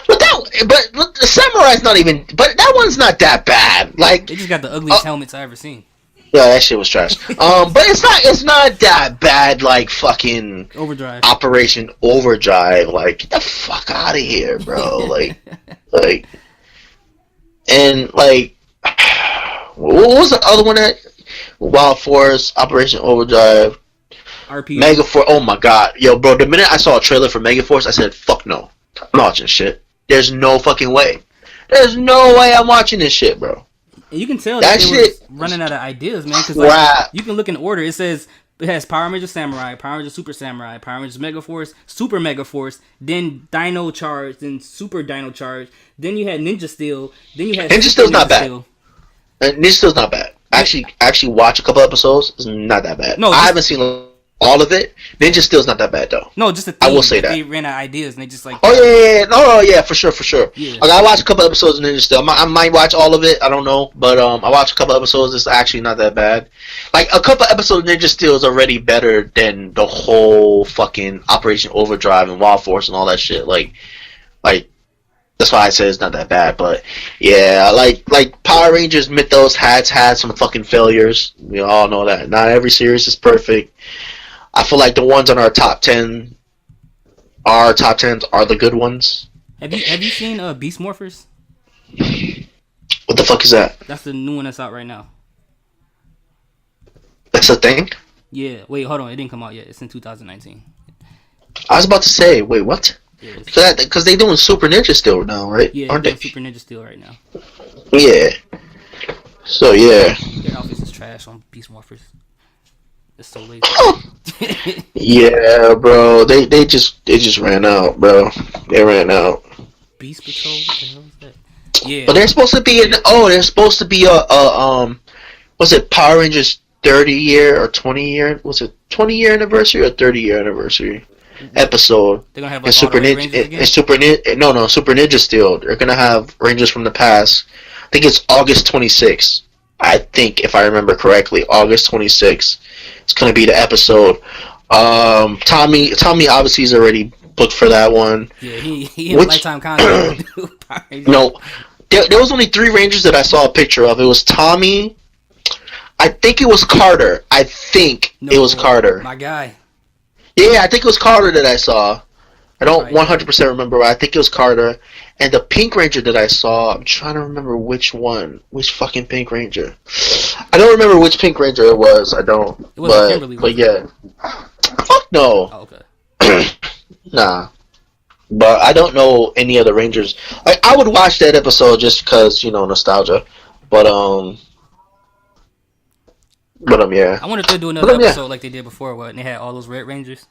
But the samurai's not even. But that one's not that bad. Like, they just got the ugliest helmets I ever seen. Yeah, that shit was trash. But it's not that bad. Like fucking Overdrive. Operation Overdrive. Like, get the fuck out of here, bro. like, and like, what was the other one that? Wild Force, Operation Overdrive, RP. Megaforce. Oh my god, yo, bro. The minute I saw a trailer for Megaforce, I said, "Fuck no, I'm not watching shit." There's no fucking way. There's no way I'm watching this shit, bro. And you can tell that they were running out of ideas, man. Because like, you can look in order. It says it has Power Ranger Samurai, Power Ranger Super Samurai, Power Ranger Megaforce, Super Megaforce, then Dino Charge, then Super Dino Charge. Then you had Ninja Steel. Then you had Ninja Steel's not bad. Ninja Steel's not bad. Actually watch a couple episodes. It's not that bad. No, I haven't seen all of it. Ninja Steel's not that bad though. No, just the theme. I will say that they ran out of ideas and they just like. Oh yeah, for sure. Yeah. Like, I watched a couple episodes of Ninja Steel. I might watch all of it. I don't know, but I watched a couple episodes. It's actually not that bad. Like, a couple episodes of Ninja Steel is already better than the whole fucking Operation Overdrive and Wild Force and all that shit. Like. That's why I said it's not that bad, but yeah, like Power Rangers Mythos had some fucking failures. We all know that. Not every series is perfect. I feel like the ones on our top 10s are the good ones. Have you seen Beast Morphers? What the fuck is that? That's the new one that's out right now. That's a thing? Yeah. Wait, hold on. It didn't come out yet. It's in 2019. I was about to say, wait, what? Because they doing Super Ninja Steel now, right? Yeah, aren't they? Super Ninja Steel right now. Yeah. So yeah. Their outfits is trash on Beast Morphers. It's so lazy. Yeah, bro. They just ran out, bro. They ran out. Beast Patrol. What the hell is that? Yeah. But they're supposed to be a was it Power Rangers 30 year or 20 year? Was it 20 year anniversary or 30 year anniversary? episode. They're gonna have In like all the Super Red Ninja, Rangers again. no, Super Ninja Steel. They're gonna have Rangers from the past. I think it's August 26th. I think, if I remember correctly, August 26th. It's gonna be the episode. Tommy obviously is already booked for that one. Yeah, he in a lifetime contract. No, there was only 3 Rangers that I saw a picture of. It was Tommy. I think it was Carter. It was Carter. My guy. Yeah, I think it was Carter that I saw. I don't 100% remember, but I think it was Carter. And the Pink Ranger that I saw, I'm trying to remember which one. Which fucking Pink Ranger. I don't remember which Pink Ranger it was. I don't. It wasn't Kimberly, but yeah. Fuck no. Oh, okay. Nah. But I don't know any other Rangers. Like, I would watch that episode just because, nostalgia. But, yeah. I wonder if they'll do another episode like they did before, and they had all those Red Rangers.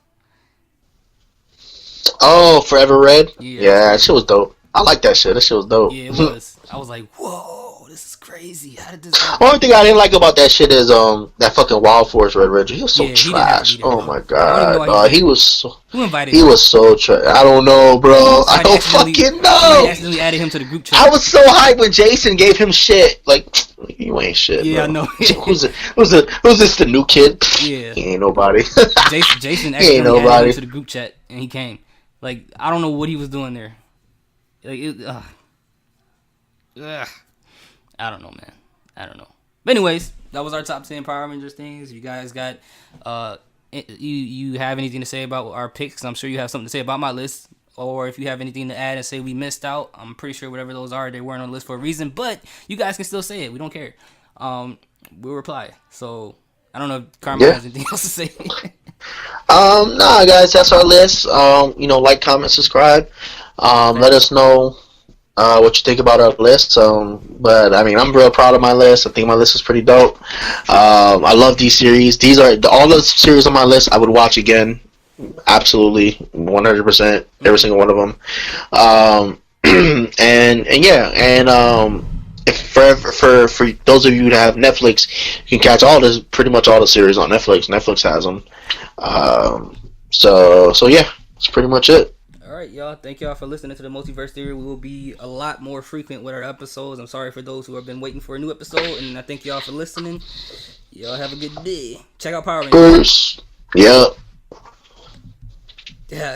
Oh, Forever Red? Yeah, that shit was dope. I like that shit. That shit was dope. Yeah, it was. I was like, whoa, this is crazy. How did this happen? Only thing I didn't like about that shit is that fucking Wild Force Red Ranger. He was so trash. Oh my god. He was so. Who invited him? He was so trash. I don't know, bro. I don't fucking know. I accidentally added him to the group chat. I was so hyped when Jason gave him shit. Like, you ain't shit. Yeah, bro. I know. Who's this? The new kid? Yeah. He ain't nobody. Jason accidentally added him to the group chat, and he came. Like, I don't know what he was doing there. Like, I don't know, man. I don't know. But anyways, that was our top 10 Power Rangers things. You guys got, you have anything to say about our picks? I'm sure you have something to say about my list. Or if you have anything to add and say we missed out, I'm pretty sure whatever those are, they weren't on the list for a reason. But you guys can still say it. We don't care. We'll reply. So, I don't know if Carmen has anything else to say. Nah, guys, that's our list. Like, comment, subscribe. Let us know what you think about our list. But I mean, I'm real proud of my list. I think my list is pretty dope. I love these series. These are all the series on my list. I would watch again, absolutely, 100%, every single one of them. If for those of you that have Netflix, you can catch pretty much all the series on Netflix. Netflix has them. So yeah, that's pretty much it. Alright, y'all. Thank y'all for listening to the Multiverse Theory. We will be a lot more frequent with our episodes. I'm sorry for those who have been waiting for a new episode, and I thank y'all for listening. Y'all have a good day. Check out Power Rangers. Yep. Yeah.